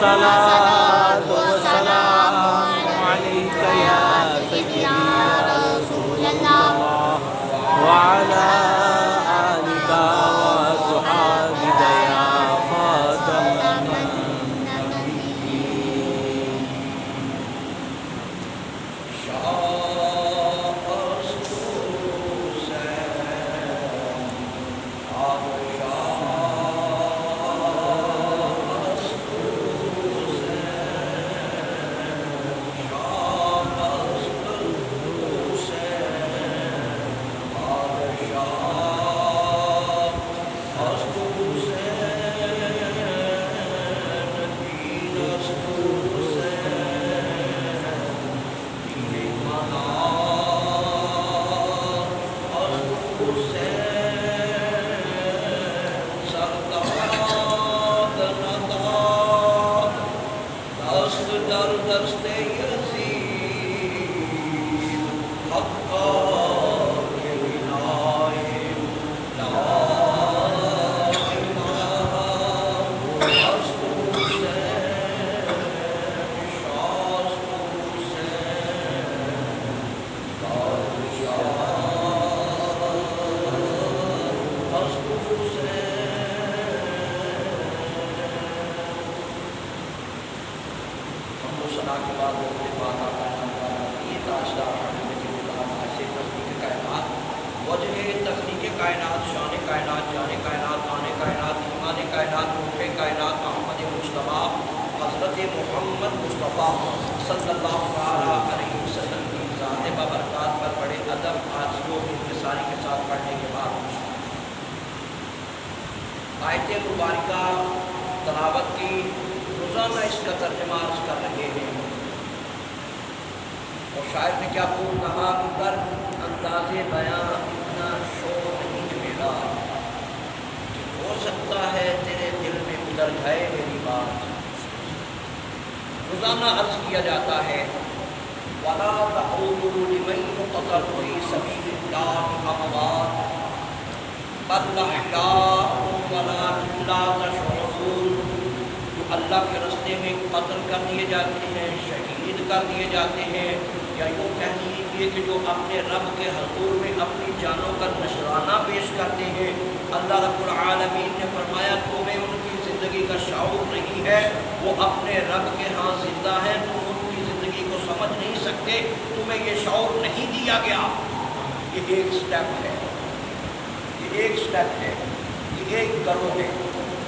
الصلاة والسلام عليك يا سيدي يا رسول الله وعلى آلك وصحابك يا خاتم النبيين. محمد مصطفیٰ صلی اللہ علیہ وسلم کی ذات بابرکات پر بڑے ادب آجزی و انکساری کے ساتھ پڑھنے کے بعد آیت مبارکہ تلاوت کی روزانہ اس کا ترجمہ عرض کر رہے ہیں، اور شاعر نے کیا خوب کہا کہ در انداز بیاں اتنا شور نہیں ہے میرا کہ ہو سکتا ہے تیرے دل میں اتر جائے میری بات۔ روزانہ عرض کیا جاتا ہے وَلَا تَقُولُوا لِمَن يُقْتَلُ فِي سَبِيلِ اللَّهِ أَمْوَاتٌ بَلْ أَحْيَاءٌ وَلَٰكِن لَّا تَشْعُرُونَ۔ جو اللہ کے راستے میں قتل کر دیے جاتے ہیں، شہید کر دیے جاتے ہیں، یا یوں کہہ لیجیے کہ جو اپنے رب کے حضور میں اپنی جانوں کا نشرانہ پیش کرتے ہیں، اللہ رب العالمین نے فرمایا تمہیں ان کی زندگی کا شعور نہیں ہے، وہ اپنے رب کے ہاں زندہ ہیں، تم ان کی زندگی کو سمجھ نہیں سکتے، تمہیں یہ شعور نہیں دیا گیا۔ یہ ایک سٹیپ ہے، یہ ایک سٹیپ ہے، یہ ایک گروہ ہے،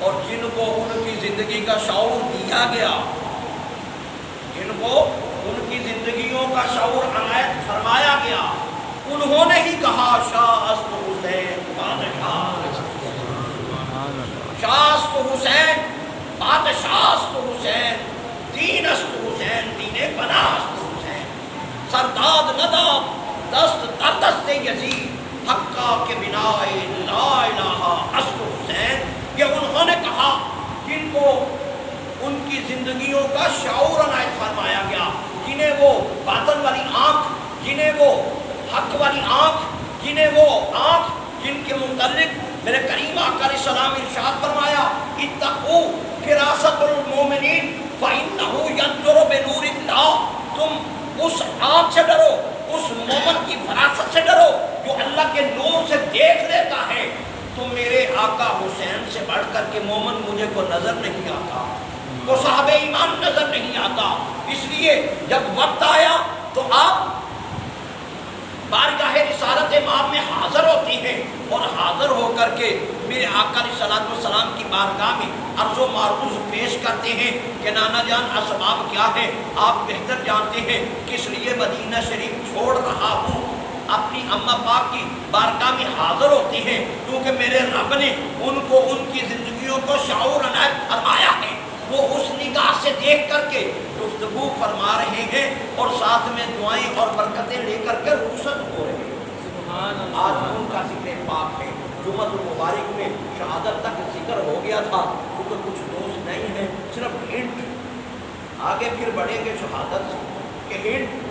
اور جن کو ان کی زندگی کا شعور دیا گیا، جن کو ان کی زندگیوں کا شعور عنایت فرمایا گیا، انہوں نے ہی کہا شاہ است حسین بادشاہ، شاہ است حسین بادشاہ است حسین، دین است حسین دین پناہ است حسین، سرداد نداب دست در دست یزید حقا کے بنا لا الہ است حسین۔ یہ انہوں نے کہا جن کو ان کی زندگیوں کا شعور عنایت فرمایا گیا، جنہیں وہ باطن والی آنکھ، جنہیں وہ حق والی آنکھ، جنہیں وہ آنکھ جن کے متعلق میرے کریم آقا علیہ السلام ارشاد فرمایا اتقوا فراست المومنین فإنہ ینظر بنور اللہ، تم اس آنکھ سے ڈرو، اس سے ڈرو جو اللہ کے نور سے دیکھ لیتا ہے. تو میرے آقا حسین سے بڑھ کر کے مومن مجھے کو نظر نہیں آتا, کو صاحب ایمان نظر نہیں آتا. اس لیے جب وقت آیا تو آپ بارگاہ رسالت مآب میں حاضر ہوتی ہیں اور حاضر ہو کر کے میرے آقا علیہ الصلوۃ والسلام کی بارگاہ میں عرض و معروض پیش کرتے ہیں کہ نانا جان اسباب کیا ہے, آپ بہتر جانتے ہیں کس لیے مدینہ شریف چھوڑ رہا ہوں. اپنی اماں پاک کی بارگاہ میں حاضر ہوتی ہیں کیونکہ میرے رب نے ان کو ان کی زندگیوں کو شعور عنایت فرمایا ہے. وہ اس نگاہ سے دیکھ کر کے گفتگو فرما رہے ہیں اور ساتھ میں دعائیں اور برکتیں لے کر کے رخصت ہو رہے ہیں. آج ان کا ذکر پاک ہے. جمعہ المبارک میں شہادت تک ذکر ہو گیا تھا کیونکہ کچھ دوست نہیں ہیں, صرف ہنٹ, آگے پھر بڑھیں گے شہادت سے کہ ہنٹ.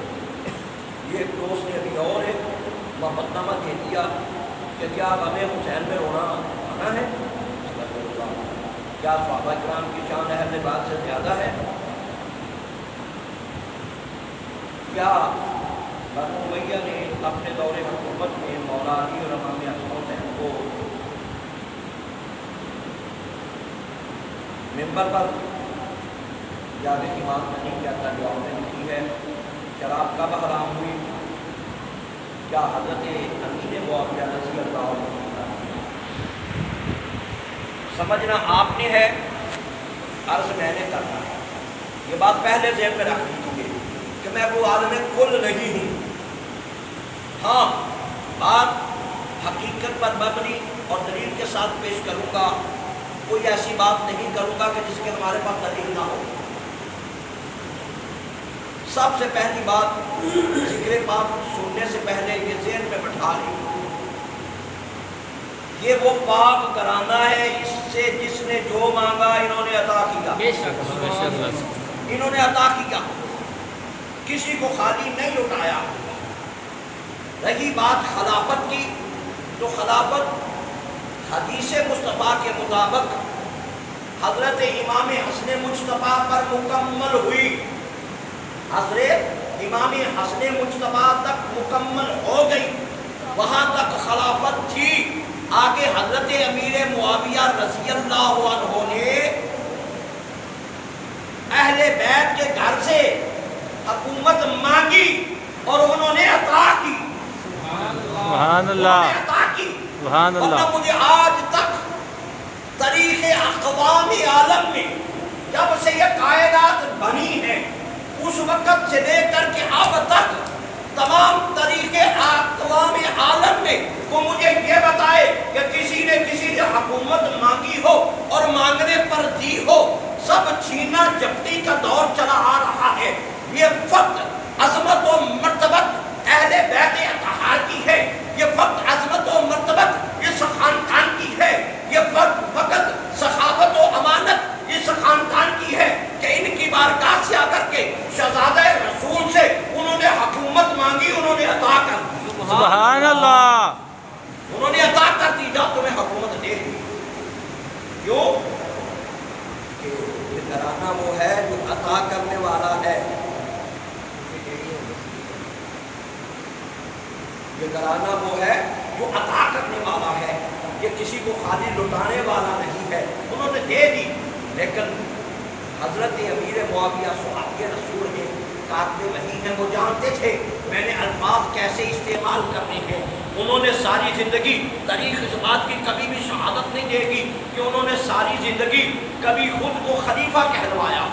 یہ دوست نے ابھی اور ایک محبت نامہ دے دیا کہ کیا ہمیں حسین میں رونا آنا ہے, کیا صحابہ کرام کی شان اہل بیت سے زیادہ ہے, کیا بنو امیہ نے اپنے دور حکومت میں مولا علی اور امام حسن حسین کو ممبر پر جانے کی بات نہیں کیا تھا, جو آپ نے لکھی ہے. شراب کب حرام ہوئی, کیا حضرت امیر معاویہ رضی اللہ عنہ, سمجھنا آپ نے ہے, عرض میں نے کرنا ہے. یہ بات پہلے ذہن میں رکھ لیجیے کہ میں وہ عالم کل نہیں ہوں. ہاں بات حقیقت پر مبنی اور دلیل کے ساتھ پیش کروں گا, کوئی ایسی بات نہیں کروں گا کہ جس کے ہمارے پاس دلیل نہ ہو. سب سے پہلی بات ذکر پاک سننے سے پہلے یہ ذہن میں بٹھا لیں, یہ وہ پاک کرانا ہے اس سے جس نے جو مانگا انہوں نے عطا کیا. انہوں نے عطا کیا, کسی کو خالی نہیں لٹایا. رہی بات خلافت کی تو خلافت حدیث مصطفیٰ کے مطابق حضرت امام حسن مجتبیٰ پر مکمل ہوئی. حضرت امام حسن مجتبیٰ تک مکمل ہو گئی, وہاں تک خلافت تھی. آگے حضرت امیر معاویہ رضی اللہ عنہ نے اہل بیت کے گھر سے حکومت مانگی اور انہوں نے عطا کی. سبحان اللہ, سبحان اللہ. مجھے آج تک تاریخ اقوام عالم میں جب سے یہ کائنات بنی ہے اس وقت سے لے کر کے اب تک تمام طریقے اقوام عالم میں وہ مجھے یہ بتائے کہ کسی نے حکومت مانگی ہو اور مانگنے پر دی ہو, سب چھینا جھپٹی کا دور چلا آ رہا ہے. یہ فقط عظمت و مرتبت اہل بیت اطہار کی ہے, یہ فقط عظمت و مرتبت اس خاندان کی ہے, یہ فقط سخاوت و امانت اس خاندان کی ہے کہ ان کی بارگاہ سے آ کر کے شہزادہ رسول سے انہوں نے حکومت مانگی, انہوں نے عطا کر دی. سبحان اللہ, انہوں نے عطا کر دی, جا تمہیں حکومت دے دی. کیوں کہ یہ گھرانہ وہ ہے جو عطا کرنے والا ہے. یہ گھرانہ وہ ہے جو عطا کرنے والا ہے, یہ کسی کو خالی لٹانے والا نہیں ہے. انہوں نے دے دی, لیکن حضرت امیر معاویہ صحابہ رسول ہیں, کاتب وحی ہیں, وہ جانتے تھے میں نے الفاظ کیسے استعمال کرنے ہیں. انہوں نے ساری زندگی, تاریخ اس بات کی کبھی بھی شہادت نہیں دے گی کہ انہوں نے ساری زندگی کبھی خود کو خلیفہ کہلوایا,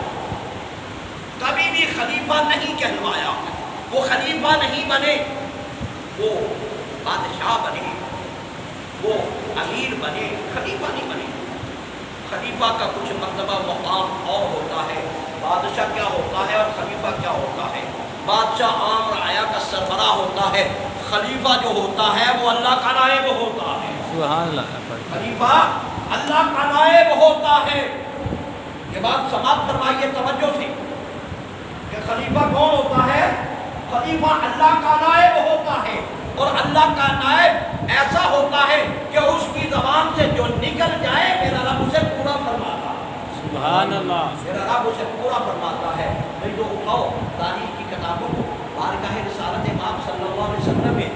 کبھی بھی خلیفہ نہیں کہلوایا. وہ خلیفہ نہیں بنے, وہ بادشاہ بنے, وہ امیر بنے, خلیفہ نہیں بنے. خلیفہ کا کچھ مرتبہ مقام اور ہوتا ہے, بادشاہ کیا ہوتا ہے اور خلیفہ کیا ہوتا ہے. بادشاہ عام رعایا کا سربراہ ہوتا ہے, خلیفہ جو ہوتا ہے وہ اللہ کا نائب ہوتا ہے. سبحان اللہ. خلیفہ اللہ کا نائب ہوتا ہے. یہ بات سماعت فرمائیے توجہ سے کہ خلیفہ کون ہوتا ہے. خلیفہ اللہ کا نائب ہوتا ہے, اور اللہ کا نائب ایسا ہوتا ہے کہ اس کی زبان سے جو نکل جائے میرا رب اسے پورا فرماتا ہے. سبحان اللہ. میرا رب اسے پورا فرماتا ہے. بھائی جو اٹھاؤ تاریخ کی کتابوں کو, بارگاہ رسالت مآب صلی اللہ علیہ وسلم میں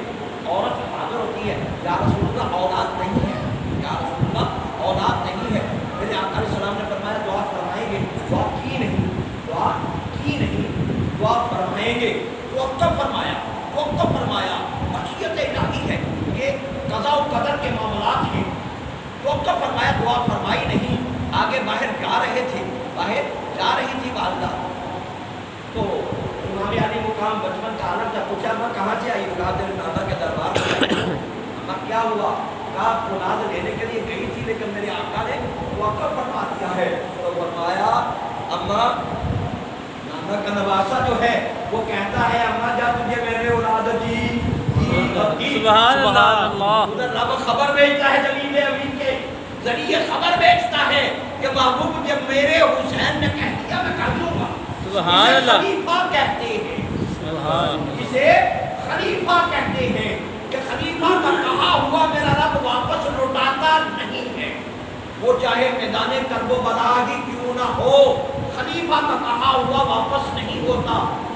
دعا فرمائیں گے. توقف فرمایا. مشیت الہی ہے، یہ قضاء و قدر کے معاملات ہیں. توقف فرمایا، دعا فرمائی نہیں. آگے باہر جا رہی تھی والدہ. تو امام علی مقام بچپن کا عالم تھا. پوچھا میں کہاں سے آئی؟ کہا تیرے نانا کے دربار میں. اما کیا ہوا؟ کہا اولاد لینے کے لیے گئی تھی لیکن میرے آقا نے توقف فرما دیا ہے. تو فرمایا اما، نانا کا نواسا جو ہے وہ کہتا ہے اما جا تجھے میرے اولاد دی. سبحان اللہ. ادھر رب خبر بھیجتا ہے جلیل امین کے ذریعے، خبر بھیجتا ہے کہ محبوب جب میرے حسین نے کہہ دیا میں کر لوں گا. سبحان اللہ. خلیفہ کہتے ہیں، اسے خلیفہ کہتے ہیں کہ خلیفہ کا کہا ہوا میرا رب واپس لوٹاتا نہیں ہے، وہ چاہے میدان کرب و بلا ہی کیوں نہ ہو. خلیفہ کا کہا ہوا واپس نہیں ہوتا.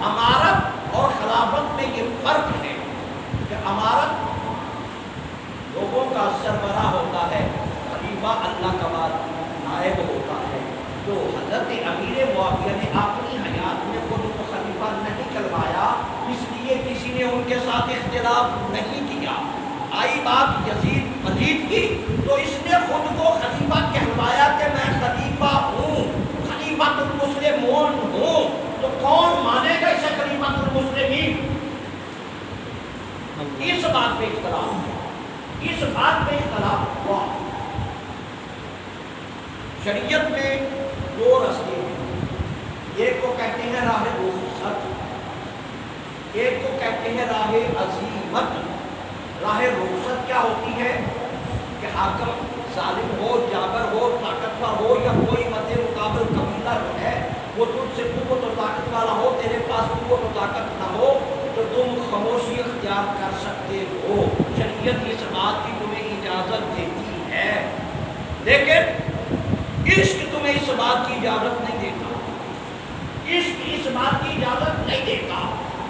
امارت اور خلافت میں یہ فرق ہے کہ امارت لوگوں کا سربراہ ہوتا ہے، خلیفہ اللہ کا نائب ہوتا ہے. تو حضرت امیر معاویہ نے اپنی حیات میں خود کو خلیفہ نہیں کروایا، اس لیے کسی نے ان کے ساتھ اختلاف نہیں کیا. آئی بات یزید مزید کی تو اس نے خود کو خلیفہ کہلوایا کہ میں خلیفہ ہوں، خلیفۃ المسلمون ہوں. تو کون مانے گا اسے خلیفۃ المسلمین؟ اس بات پہ اختلاف ہوا. شریعت میں دو رستے ہیں، ایک کو کہتے ہیں راہ رخصت، ایک کو کہتے ہیں راہ عزیمت. راہ رخصت کیا ہوتی ہے کہ حاکم ظالم ہو، جابر ہو، طاقتور ہو، یا کوئی مد مقابل قبیلہ جو ہے وہ تجھ سے قوت و طاقت والا ہو، تیرے پاس قوت و طاقت نہ ہو تو تم خاموشی اختیار کر سکتے ہو. شریعت اس بات کی تمہیں اجازت دیتی ہے، لیکن عشق تمہیں اس بات کی اجازت نہیں دیتا. عشق اس بات کی اجازت نہیں دیتا.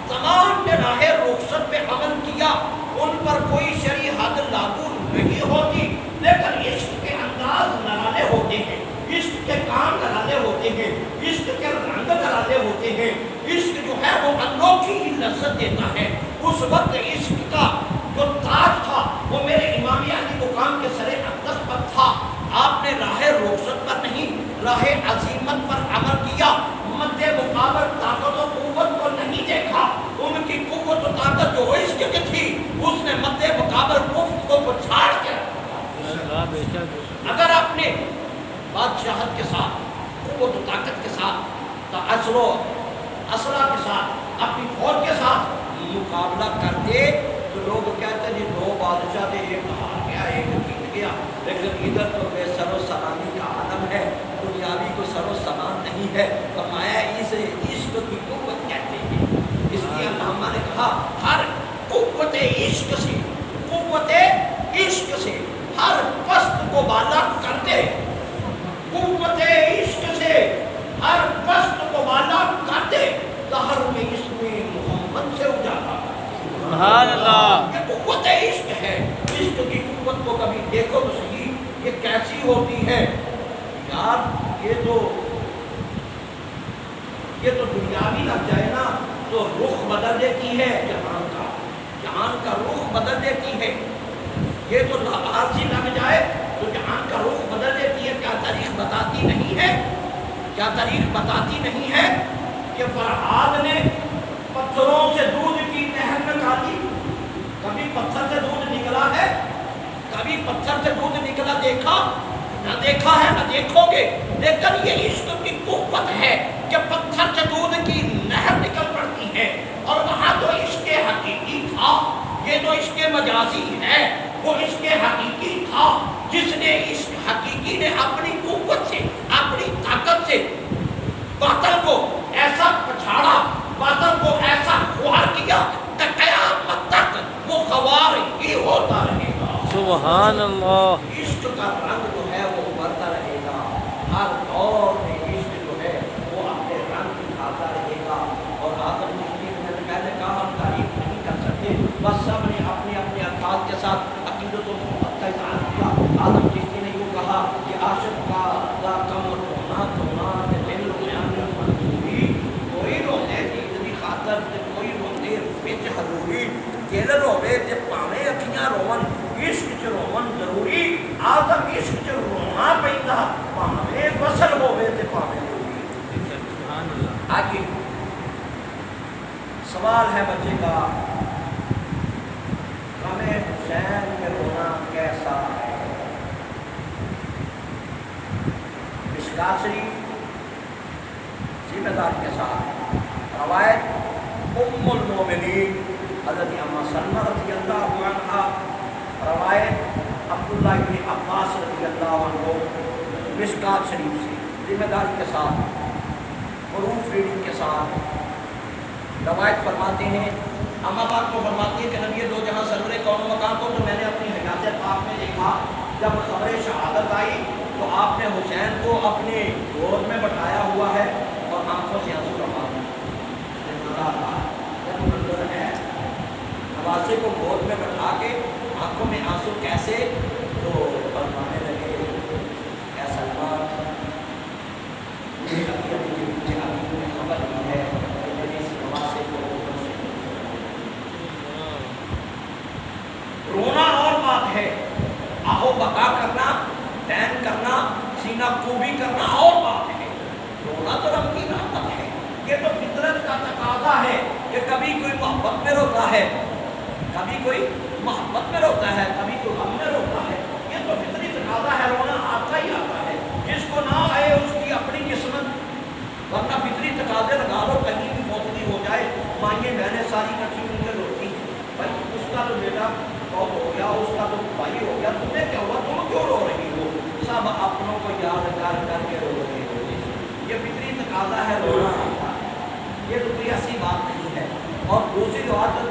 تمام نے راہ رخصت پہ عمل کیا، ان پر کوئی شرعی حد لاگو نہیں ہوتی، لیکن عشق کے انداز نرالے ہوتے ہیں، عشق کے کام نرالے ہوتے ہیں، عشق کے رنگ نرالے ہوتے ہیں. عشق جو ہے وہ انوکھی لذت دیتا ہے. اس وقت عشق کا جو تاج تھا وہ میرے امام علی مقام کے سر اقدس پر تھا. آپ نے راہ رخصت پر نہیں، راہ عزیمت پر عمل کیا. مد مقابل طاقت و قوت کو نہیں دیکھا، ان کی قوت و طاقت جو عشق کی تھی اس نے مد مقابل کفر کو پچھاڑ کے رکھا. اگر آپ نے بادشاہت کے ساتھ، قوت و طاقت کے ساتھ، اسلحہ کے ساتھ، اپنی فوج کے ساتھ مقابلہ کرتے تو لوگ کہتے ہیں دو بادشاہ تھے، ایک ہار گیا ایک جیت گیا. لیکن ادھر تو بے سر و سلامی کا عالم ہے، دنیاوی کو سر و سامان نہیں ہے. فرمایا اسے عشق کی قوت کہتے ہیں. اس لیے علامہ نے کہا ہر قوت عشق سے ہر پست کو بالا کر دے. قوت عشق سے ہر پست کو بالا کر دے. دہر میں اس میں محمد سے اجالا. سبحان اللہ. یہ قوت عشق ہے. عشق کی قوت کو کبھی دیکھو تو صحیح یہ کیسی ہوتی ہے یار. یہ تو دنیاوی لگ جائے نا تو رخ بدل دیتی ہے جہان کا رخ بدل دیتی ہے. یہ تو عارضی لگ جائے تو جہان کا رخ بدل دیتی ہے. کیا تاریخ بتاتی نہیں ہے کہ فرعاد نے پتھروں سے دودھ کی نہر میں ڈالی. کبھی پتھر سے دودھ نکلا ہے؟ کبھی پتھر سے دودھ نکلا دیکھا؟ نہ دیکھا ہے، نہ دیکھو گے. لیکن یہ عشق کی قوت ہے کہ پتھر سے دودھ کی نہر نکل پڑتی ہے. اور وہاں تو عشق حقیقی تھا، یہ تو عشق مجازی ہے. وہ عشق حقیقی تھا جس نے عشق حقیقی نے اپنی قوت سے، اپنی طاقت سے باطل کو ایسا پچھاڑا، باطل کو ایسا خوار کیا کہ قیامت تک وہ خوار ہی ہوتا رہے گا. سبحان اللہ. عشق کا رنگ جو ہے وہ ابھرتا رہے گا. ہر دور میں عشق جو ہے وہ اپنے رنگ دکھاتا رہے گا. اور آدم چشتی نے پہلے کہا ہم تعریف نہیں کر سکتے، بس سب نے اپنے اپنے الفاظ کے ساتھ عقیدت و محبت کا اظہار کیا. آدم چشتی نے یوں کہا کہ عاشق کا کم رونا دل رویان منصوبی کوئی رونے کی اتنی آگے سوال ہے بچے کا، غم حسین میں رونا کیسا ہے؟ مشکات شریف ذمہ داری کے ساتھ روایت ام المومنین حضرت اما سلمہ رضی اللہ عنہا، روایت عبداللہ بن عباس رضی اللہ عنہ، مشکات شریف سے ذمہ داری کے ساتھ حروف ریڈنگ کے ساتھ روایت فرماتے ہیں، اما پاک کو فرماتی ہے کہ نبی دو جہاں سرور کون و مکان کو، تو میں نے اپنی حیات پاک میں دیکھا جب خبر شہادت آئی تو آپ نے حسین کو اپنے گود میں بٹھایا ہوا ہے اور آنکھوں سے آنسو روا منظر ہے، نوازے کو گود میں بٹھا کے آنکھوں میں آنسو کیسے، تو فرمانے لگے اے سلمان، مجھے خبر دی ہے کہ میرے اس نوازے کو رونا اور بات ہے، آہو بقا کرنا، بین کرنا، سینہ کوبی کرنا اور بات ہے، رونا تو رب کی رحمت ہے، یہ تو فطرت کا تقاضا ہے کہ کبھی کوئی محبت میں روتا ہے، کبھی کوئی محبت میں روتا ہے، کبھی کوئی غم میں روتا ہے، یہ تو فطری تقاضا ہے، رونا آتا ہی آتا ہے، جس کو نہ آئے اس کی اپنی قسمت، ورنہ فطری تقاضے لگا لو کہیں بھی موتنی ہو جائے، مائیں بہنیں ساری کٹھی مل کے روتی ہیں، بھائی اس کا تو بیٹا بہت ہو گیا، اس کا تو بھائی ہو گیا، تمہیں کیا ہوا، تم کیوں رو رہی ہو، سب اپنوں کو یاد کر کر کے رو رہے ہو، یہ فطری تقاضا ہے، رونا آتا ہے، یہ تو کوئی ایسی بات نہیں ہے۔ اور دوسری بات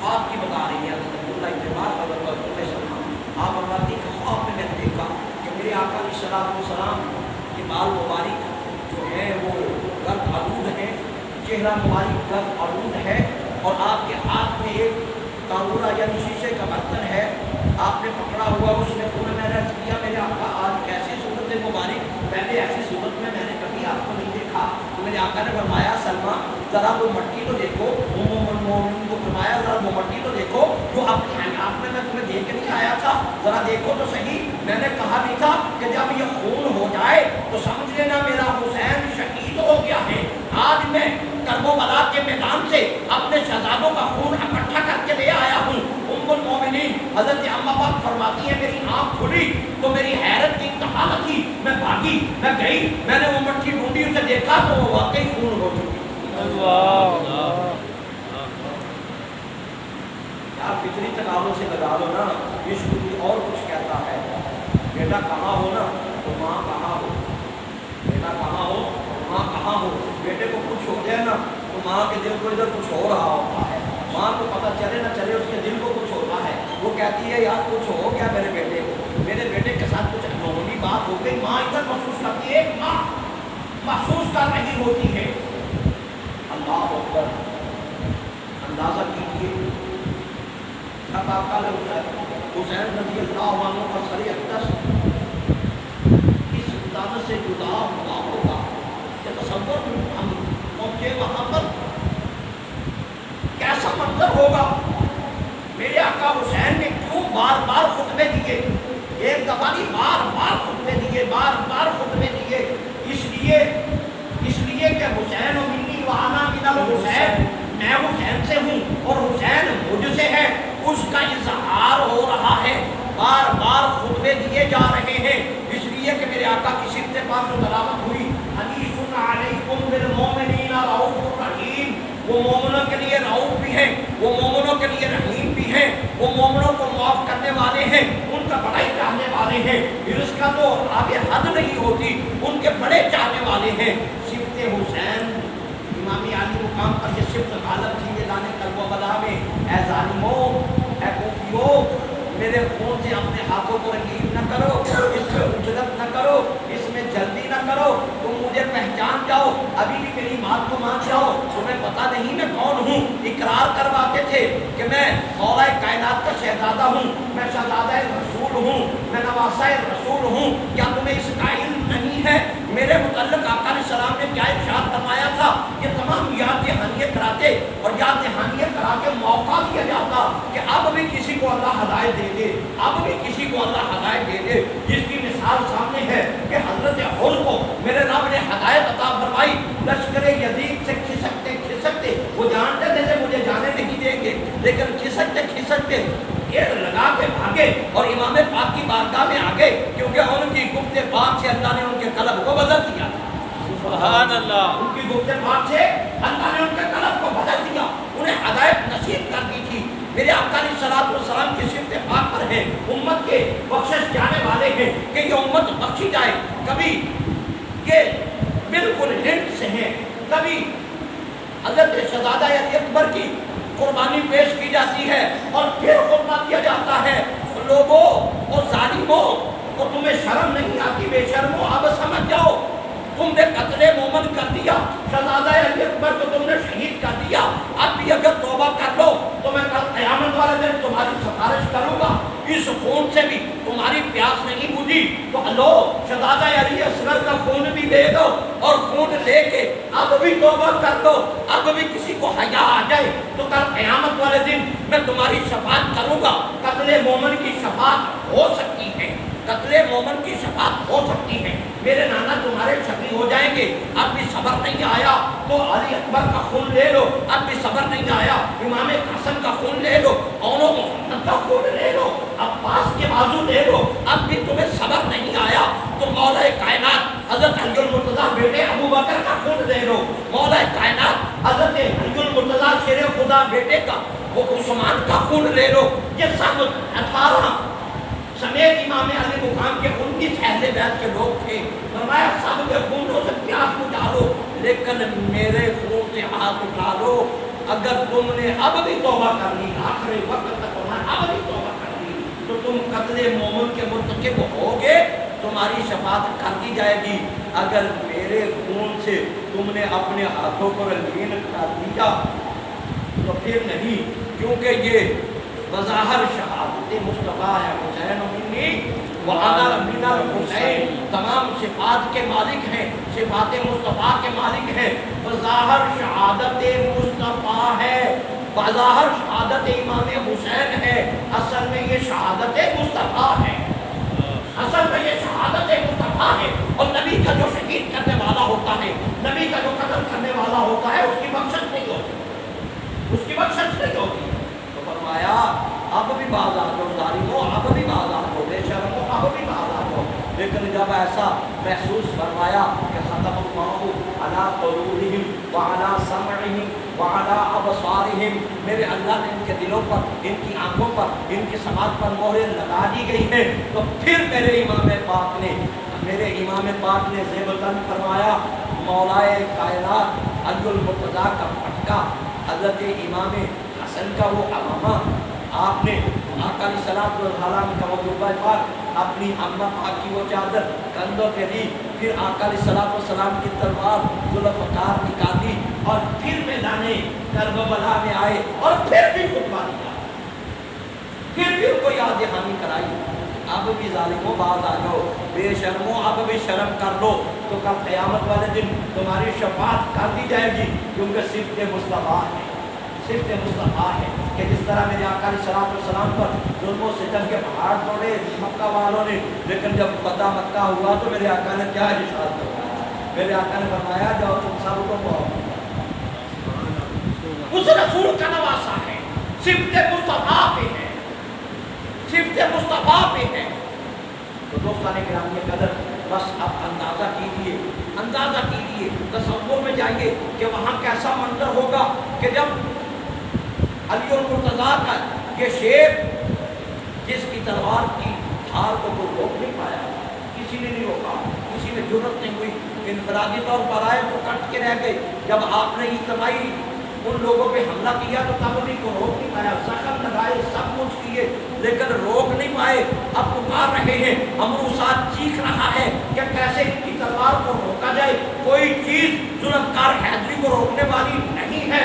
خواب کی بتا رہی ہے عبداللہ ابن عباس رضی اللہ عنہ، آپ فرماتی کہ خواب میں نے دیکھا کہ میرے آقا علیہ الصلوۃ والسلام کے بال مبارک جو ہیں وہ گرد آلود ہیں، چہرہ مبارک گرد آلود ہے، اور آپ کے ہاتھ میں ایک کانگورا یعنی شیشے کا برتن ہے، آپ نے پکڑا ہوا، اس میں پورے میں نے کیا میرے آقا آج کیسی صورت مبارک، پہلے ایسی صورت میں نے کبھی آپ کو نہیں دیکھا، تو میرے آقا نے فرمایا سلمہ ذرا وہ مٹی تو دیکھو، مومن کو فرمایا ذرا وہ مٹی تو دیکھو جو اپنے حیات میں تمہیں دیکھ کے نہیں آیا تھا، ذرا دیکھو تو صحیح، میں نے کہا بھی تھا کہ جب یہ خون ہو جائے تو سمجھ لینا میرا حسین شہید ہو گیا ہے، آج میں کربلا کے میدان سے اپنے شہزادوں کا خون اکٹھا کر کے لے آیا ہوں۔ ام المومنین حضرت اما پاک فرماتی ہے میری آنکھ کھلی تو میری حیرت کی انتہا نہ تھی، میں بھاگی، میں گئی، میں نے وہ مٹھی ڈھونڈی، اسے دیکھا تو وہ واقعی خون ہو چکی تھی۔ یار فطری تقاضوں سے لگا لو نا، عشق بھی اور کچھ کہتا ہے، بیٹا کہاں ہو نا تو ماں کہاں ہو، بیٹا کہاں ہو ماں کہاں ہو، بیٹے کو کچھ ہو جائے نا تو ماں کے دل کو ادھر کچھ ہو رہا ہوتا ہے، ماں کو پتہ چلے نہ چلے اس کے دل کو کچھ ہوتا ہے، وہ کہتی ہے یار کچھ ہو گیا میرے بیٹے کو، میرے بیٹے کے ساتھ کچھ معمولی بات ہو گئی، ماں ادھر محسوس کرتی ہے، ماں محسوس کر رہی ہوتی ہے۔ اللہ اکبر، اندازہ کیجیے جب آپ کا حسین رضی اللہ عنہ کا سر اقدس اس تن سے جدا ہوا ہوگا، کہ تصور ہم پہنچے وہاں پر کیسا منظر ہوگا، میرے آقا حسین نے کیوں بار بار خطبے دیے، ایک دفعہ نہیں بار بار خطبے دیے، بار بار خطبے دیے، اس لیے کہ حسین و منی وانا من الحسین، میں حسین سے ہوں اور حسین مجھ سے ہے، اس کا اظہار ہو رہا ہے، بار بار خطبے دیے جا رہے ہیں، اس لیے کہ میرے آقا کی صفت پاک جو تلاوت ہوئی، حدیث علیکم بالمومنین رؤوف رحیم، وہ مومنوں کے لیے رؤوف بھی ہیں، وہ مومنوں کے لیے رحیم بھی ہیں، وہ مومنوں کو معاف کرنے والے ہیں، ان کا بڑا ہی چاہنے والے ہیں، پھر اس کا تو آگے حد نہیں ہوتی، ان کے بڑے چاہنے والے ہیں۔ صفت حسین امام علی مقام پر یہ صفت غالب تھی، یہ لانے قلب و بلا میں، اے ظالموں، اے کوفیوں، میرے خون سے اپنے ہاتھوں کو رنگین نہ کرو، اس میں اجلت نہ کرو، اس میں جلدی نہ کرو، تم مجھے پہچان جاؤ، ابھی بھی میری بات کو مان جاؤ، تمہیں پتہ نہیں میں کون ہوں، اقرار کرواتے تھے کہ میں مولا کائنات کا شہزادہ ہوں، میں شہزادہ رسول ہوں، میں نواسہ رسول ہوں، کیا تمہیں اس کا علم نہیں ہے؟ میرے متعلق آقا علیہ السلام نے کیا ارشاد فرمایا تھا؟ یہ تمام یاد دہانی کراتے اور یاد دہانی کرا کے موقع دیا جاتا کہ اب بھی کسی کو اللہ ہدایت دے دے، اب بھی کسی کو اللہ ہدایت دے دے، جس کی مثال سامنے ہے کہ حضرت حر کو میرے رب نے ہدایت عطا فرمائی، لشکر یزید سے کھسکتے کھسکتے، وہ جانتے تھے کہ مجھے جانے نہیں دیں گے، لیکن کھسکتے کھسکتے ایڑ لگا کے بھاگے اور امام پاک کی بارگاہ میں آ گئے، کیونکہ ان کی گفت پاک سے اللہ نے ان کے قلب کو بدل دیا تھا۔ سبحان اللہ، ان کی گفت پاک سے اللہ نے ان کے قلب کو بدل دیا، انہیں ہدایت نصیب کر دی تھی۔ میرے آقا علیہ الصلوۃ والسلام کی صفت پاک پر ہے، امت کے بخشش جانے والے ہیں کہ یہ امت بخشی جائے۔ کبھی یہ بالکل ہند سے ہیں، کبھی حضرت شہزادہ علی اکبر کی قربانی پیش کی جاتی ہے اور پھر خطبہ دیا جاتا ہے، لوگوں اور ظالموں کو تمہیں شرم نہیں آتی، بے شرمو اب سمجھ جاؤ تم نے قتل مومن کر دیا، شہزادہ علی اکبر کو تم نے شہید کر دیا، اب بھی اگر توبہ کر لو تو میں کل قیامت والے دن تمہاری سفارش کروں گا، اس خون سے بھی تمہاری پیاس نہیں بجھی تو لو شہزادہ علی اصغر کا خون بھی دے دو، اور خون لے کے اب بھی توبہ کر دو، اب بھی کسی کو حیا آ جائے تو کل قیامت والے دن میں تمہاری شفاعت کروں گا۔ قتل مومن کی شفاعت ہو سکتی ہے، قتل مومن کی شفاعت ہو سکتی ہے، میرے نانا تمہارے شفیع ہو جائیں گے۔ اب بھی صبر نہیں آیا تو علی اکبر کا خون لے لو، اب بھی صبر نہیں آیا امام حسن کا خون لے لو، اونو محمد کا خون لے لو، عباس کے بازو لے لو، اب بھی تمہیں صبر نہیں آیا تو مولا کائنات حضرت علی المرتضیٰ بیٹے ابو بکر کا خون لے لو، مولا کائنات حضرت علی المرتضیٰ شیر خدا بیٹے کا وہ عثمان کا خون لے لو۔ یہ سب 18 سمیت امام علی مقام کے 19 اہل بیت کے لوگ تھے، فرمایا سب کے خونوں سے پیاس بجھا لو، لیکن میرے خون سے ہاتھ اٹھا لو، اگر تم نے اب بھی توبہ کر لی، آخری وقت تک تمہیں اب بھی توبہ کر لی تو تم قتل مومن کے مرتکب ہوگے، تمہاری شفاعت کر دی جائے گی۔ اگر میرے خون سے تم نے اپنے ہاتھوں کو رنگین کر دیا تو پھر نہیں، کیونکہ یہ بظاہر شہادت مصطفیٰ ہے، حسین منی وعنا من الحسین، تمام صفات کے مالک ہیں، صفات مصطفیٰ کے مالک ہیں، بظاہر شہادت مصطفیٰ ہے، بظاہر شہادت امام حسین ہے، اصل میں یہ شہادت مصطفیٰ ہے، اصل میں یہ شہادت مصطفیٰ ہے۔ اور نبی کا جو شہید کرنے والا ہوتا ہے، نبی کا جو قتل کرنے والا ہوتا ہے، اس کی بخشش نہیں ہوتی، اس کی بخشش نہیں ہوتی۔ فرمایا اب بھی باز آ جاؤ ظالموں، اب بھی باز آ جاؤ بے شرموں، اب بھی باز آ جاؤ۔ لیکن جب ایسا محسوس فرمایا کہ ختم اللہ علی قلوبہم وعلی سمعہم وعلی ابصارہم، میرے اللہ نے ان کے دلوں پر، ان کی آنکھوں پر، ان کی سماعت پر مہریں لگا دی گئی ہیں، تو پھر میرے امام پاک نے زیبتاً فرمایا، مولائے کائنات علی المرتضیٰ کا پٹکا، حضرت امام حسن کا وہ امامہ، آپ نے آقا علیہ السلام کا وہ جبہ پاک، اپنی اماں پاک کی وہ چادر کندھوں پہ دی، پھر آقا علیہ السلام کی تلوار ذوالفقار نکالی اور پھر میدان کربلا میں آئے اور پھر بھی خطبہ دیا، پھر بھی ان کو یاد دہانی کرائی۔ اب بھی ظالموں باز آ جاؤ، بے شرموں اب بھی شرم کر لو تو کل قیامت والے دن تمہاری شفاعت کر دی جائے گی، کیونکہ صفت مصطفیٰ ہے، صفت مصطفیٰ ہے کہ جس طرح میرے آقا علیہ السلام پر ظلم و ستم کے پہاڑ توڑے مکہ والوں نے، لیکن جب فتح مکہ ہوا تو میرے آقا نے کیا ارشاد فرمایا؟ میرے آقا نے فرمایا جاؤ تم سب کو بہت اس رسول کا نواسا ہے، صفت مصطفیٰ پہ ہے، صفت مصطفیٰ پہ ہے۔ تو دوستان گرامی قدر، بس اب اندازہ کیجیے، تصور میں جائیے کہ وہاں کیسا منظر ہوگا کہ جب علی المرتضیٰ کا یہ شیر، جس کی تلوار کی دھار کو کوئی روک نہیں پایا، کسی نے نہیں روکا، کسی نے جرت نہیں ہوئی، انفرادی طور پر آئے تو کٹ کے رہ گئے، جب آپ نے اجتماعی ان لوگوں پہ حملہ کیا تو تب انہیں کو روک نہیں پایا، زخم لگائے، سب کچھ کیے، لیکن روک نہیں پائے۔ اب پکار رہے ہیں، امرو ساتھ چیخ رہا ہے کہ کیسے ان کی تلوار کو روکا جائے، کوئی چیز ذوالفقار حیدری کو روکنے والی نہیں ہے۔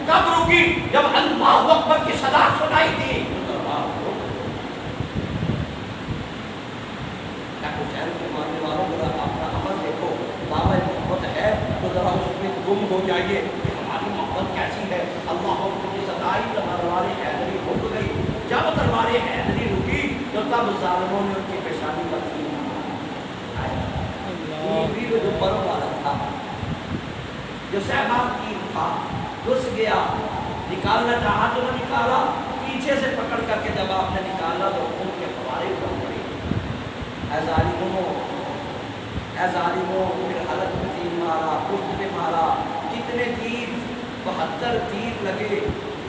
کب رکی؟ جب اللہ اکبر کی صدا سنائی دی تو تلوار روک دی۔ حسین کے ماننے والوں ذرا اپنا عمل دیکھو، دعوی محبت ہے تو ذرا اس میں گم ہو جائیے کہ ہماری محبت کیسی ہے۔ اللہ اکبر کی صدائی تو تلوار حیدری رک گئی، جب تلوار حیدری رکی تو تب ظالموں نے ان کی پیشانی پر تیر مارا، جو بروں والا تھا جو سہمات تیر تھا گھس گیا، نکالنا چاہا تو نہ نکالا، پیچھے سے پکڑ کر کے جب آپ نے نکالا تو خون کے فوارے اٹھ پڑے۔ اے ظالموں، پھر حلق میں تیر مارا، پشت میں مارا، کتنے تیر، 72 تیر لگے،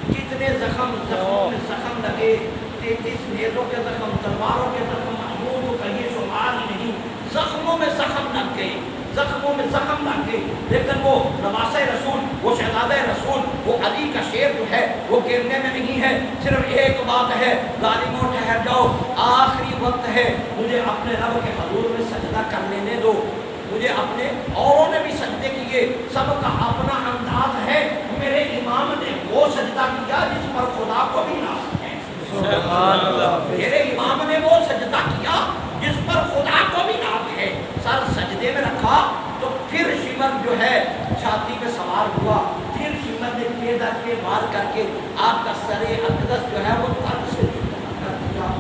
کتنے زخموں میں زخم لگے، 33 نیزوں کے زخم، تلواروں کے زخم، محمود کو کہیے شمار ہی نہیں، زخموں میں زخم لگ گئے، زخموں میں زخم لگ گئے، لیکن وہ نواسہ رسول، وہ شہزادہ رسول، وہ علی کا شیر جو ہے وہ گرنے میں نہیں ہے۔ صرف ایک بات ہے، ظالموں ٹھہر جاؤ، آخری وقت ہے، مجھے اپنے رب کے حضور میں سجدہ کر لینے دو۔ مجھے اپنے، اوروں نے بھی سجدے کیے، سب کا اپنا انداز ہے، میرے امام نے وہ سجدہ کیا جس پر خدا کو بھی ناز ہے۔ سبحان اللہ۔ میرے امام نے وہ سجدہ کیا جس پر خدا کو بھی ناز ہے، سر سجدے میں رکھا تو پھر شمر جو ہے چھاتی پہ سوار ہوا، پھر شمر نے پیدا کے مار کر کے آپ کا سر اقدس جو ہے وہ تن سے جدا کر دیا۔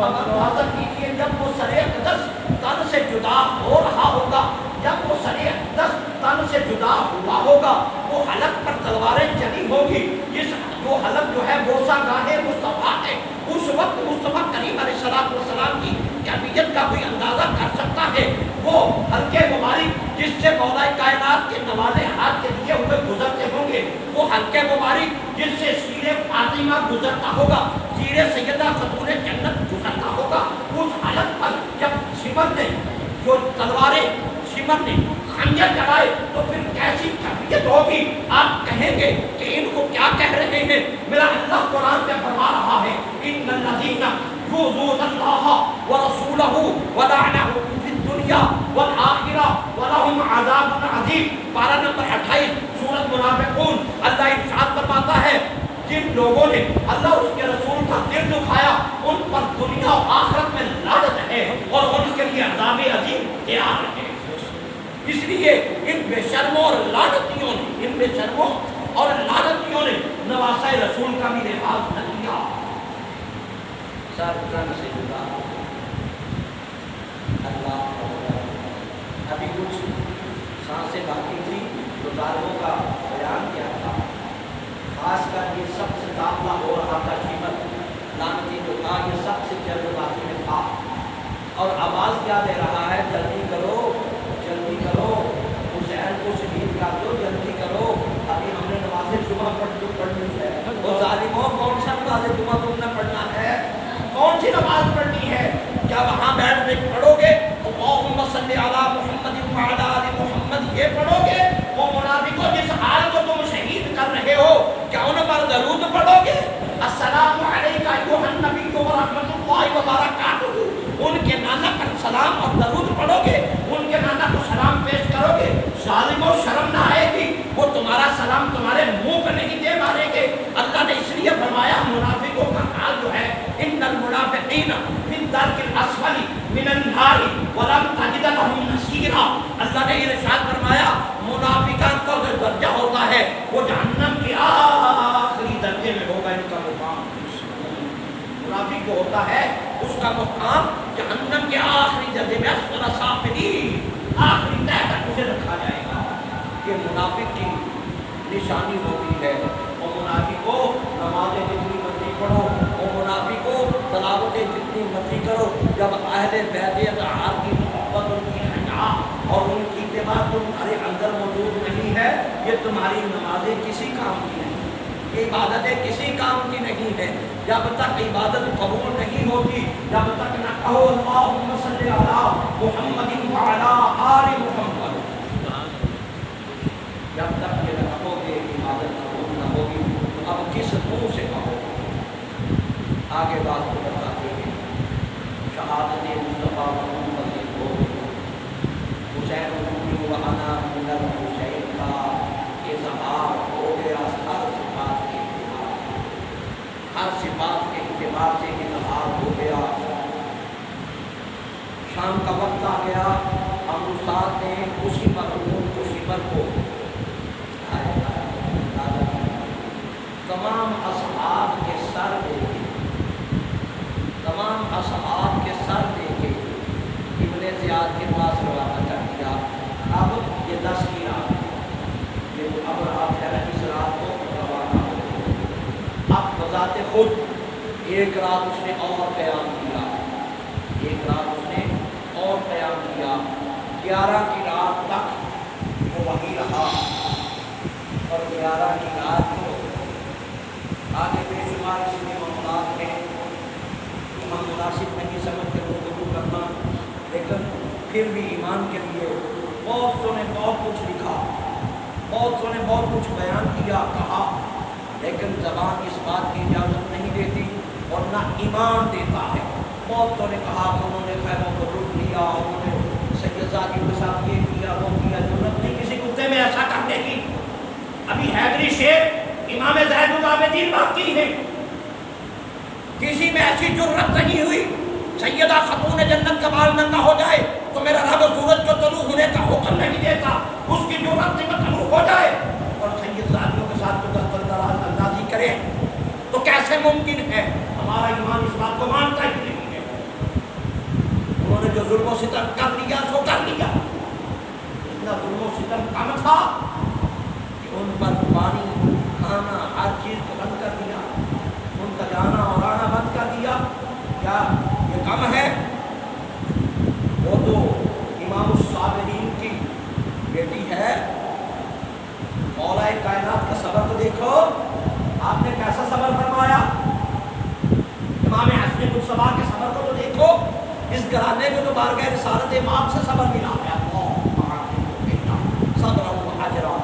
اب اندازہ کیجیے جب وہ سر اقدس تن سے جدا ہو رہا ہوگا، جب وہ سر اقدس تن سے جدا ہوا ہوگا، وہ حلق پر تلواریں چلی ہوگی، جس جو حلق جو ہے بوسہ گاہ مصطفیٰ ہے، اس وقت مصطفیٰ کریم علیہ السلام کی کیفیت کا کوئی اندازہ کر سکتا ہے؟ وہ حلقے مبارک جس سے مولا کائنات کے نوالے ہاتھ کے دیے ہوئے گزرتے ہوں گے، وہ حلقے مبارک جس سے سیر فاطمہ گزرتا ہوگا، سیر سیدہ خاتون جنت گزرتا ہوگا، اس حلق پر جب شمر نے جو تلواریں شمر نے خنجر چلائے تو پھر کیسی کیفیت ہوگی؟ آپ کہیں گے کہ ان کو کیا کہہ رہے ہیں؟ میرا اللہ قرآن میں فرما رہا ہے ان الذین یؤذون اللہ ورسولہ ولعنهم فی الدنیا والآخرہ ولہم عذاب عظیم۔ پارہ نمبر 28 سورۃ منافقون، اللہ ارشاد فرماتا ہے جن لوگوں نے اللہ اس کے رسول کا دل دکھایا ان پر دنیا و آخرت میں لعنت ہے اور ان کے لیے عذاب عظیم تیار ہے۔ اس لیے ان بے شرموں اور لعنتیوں نے نواسہ رسول کا بھی لحاظ نہ کیا، سر تن سے جدا۔ اللہ ابھی کچھ سانسیں باقی تھی تو ظالموں کا بیان کیا تھا، خاص کر یہ سب سے داخلہ ہو رہا تھا شمر لعنتی جو تھا، یہ سب سے جلد بازی میں تھا اور آواز کیا دے رہا ہے؟ جلدی کرو، جلدی کرو، حسین کو شہید کر دو، جلدی کرو، ابھی ہم نے نماز جمعہ پڑھنی ہے۔ وہ ظالموں، کون سا نماز جمعہ تم نے پڑھنا ہے؟ کون سی نماز پڑھنی ہے؟ کیا وہاں بیٹھ کے پڑھو گے اللہم صلی علی محمد وعلی آل محمد یہ پڑھو گے؟ وہ منافقوں جس حال کو تم شہید کر رہے ہو کیا ان پر درود پڑھو گے؟ السلام علیکہ ایھا النبی ورحمۃ اللہ وبرکاتہ، ان کے نانا پر سلام اور درود پڑھو گے، ان کے نانا کو سلام پیش کرو گے؟ ظالموں شرم نہ آئے گی؟ وہ تمہارا سلام تمہارے منہ پہ نہیں دے ماریں گے۔ اللہ نے اس لیے فرمایا منافقوں کا حال جو ہے ان المنافقین فی الدرک الاسفل من النار ولن تجد لهم نصیرا۔ اللہ نے ارشاد فرمایا منافقان کا جو درجہ ہوتا ہے وہ جہنم کے آخری درجے میں ہوگا، ان کا مقام منافق کو ہوتا ہے اس کا مقام جہنم کے آخری درجے میں، اسفل سافلین، آخری تہ تک اسے رکھا جائے گا۔ یہ منافق کی نشانی ہوتی ہے۔ اور منافقوں نمازیں جتنی مرضی پڑھو، اور منافقوں تلاوتیں جتنی مرضی کرو، جب اہل بیت اطہار کی محبت، ان کی حیا اور ان کی اتباع تمہارے اندر موجود نہیں ہے، یہ تمہاری نمازیں کسی کام کی نہیں، یہ عبادتیں کسی کام کی نہیں ہے۔ جب تک عبادت قبول نہیں ہوتی، جب تک نہ کہو اللہم صلی علی محمد وعلی آل محمد، جب تک یہ نہ کہو کہ عبادت قبول نہ ہوگی، تو اب کس منہ سے کہو؟ آگے بات کو بتاتے ہیں، شہادت مصطفیٰ محمد کو حسین بن وانا من الحسین کا اظہار ہو گیا، ہر صفات کے اعتبار سے، ہر صفات کے اعتبار سے اظہار ہو گیا۔ شام کا وقت آ گیا، ہم استاد نے اسی مرحوم کو شمر کو تمام اصحاب کے سر دے کے، تمام اصحاب کے سر دے کے ابن زیاد کے پاس روانہ کر دیا۔ اب یہ 10 کی رات اب آپ اس رات کو روانہ ہو۔ اب بذات خود ایک رات اس نے اور قیام کیا، ایک رات اس نے اور قیام کیا، 11 کی رات تک وہ وہیں رہا، اور 11 کی رات کو آگے بے شمار اس میں معاملات ہیں، ہم مناسب نہیں سمجھتے گفتگو کرنا، لیکن پھر بھی ایمان کے لیے بہت سو نے بہت کچھ لکھا، بہت سو نے بہت کچھ بیان کیا، کہا، لیکن زبان اس بات کی اجازت نہیں دیتی اور نہ ایمان دیتا ہے۔ بہت سو نے کہا کہ انہوں نے خیموں کو لوٹ لیا، انہوں نے سید زادی کے ساتھ یہ کیا وہ کیا، ضرورت نہیں کسی کتے میں ایسا کرنے کی۔ ابھی حیدری شیخ امام زین العابدین باقی ہے، کسی میں ایسی جرت نہیں ہوئی سیدہ خاتون جنت کا بال ننگا ہو جائے تو میرا رب سورج کو طلوع ہونے کا حکم نہیں دیتا، اس کی جرت نہیں طلوع ہو جائے اور سید زادیوں کے ساتھ تو دستر دراز اندازی کرے تو کیسے ممکن ہے؟ ہمارا ایمان اس بات کو مانتا ہی نہیں ہے۔ انہوں نے جو ظلم و ستم کر لیا سو کر لیا، اتنا ظلم و ستم کم تھا کہ ان پر پانی کھانا ہر چیز کو بند کر دیا، ان کا جانا اور آنا بند کر دیا۔ کیا یہ کم ہے؟ وہ تو امام الصابرین کی بیٹی ہے، مولا کائنات کا صبر تو دیکھو، آپ نے کیسا صبر فرمایا۔ امام حسن الصبا کے صبر کو تو دیکھو، اس گھرانے کو تو بارگاہ رسالت امام سے صبر ملا ہے۔ صبر و اجرا۔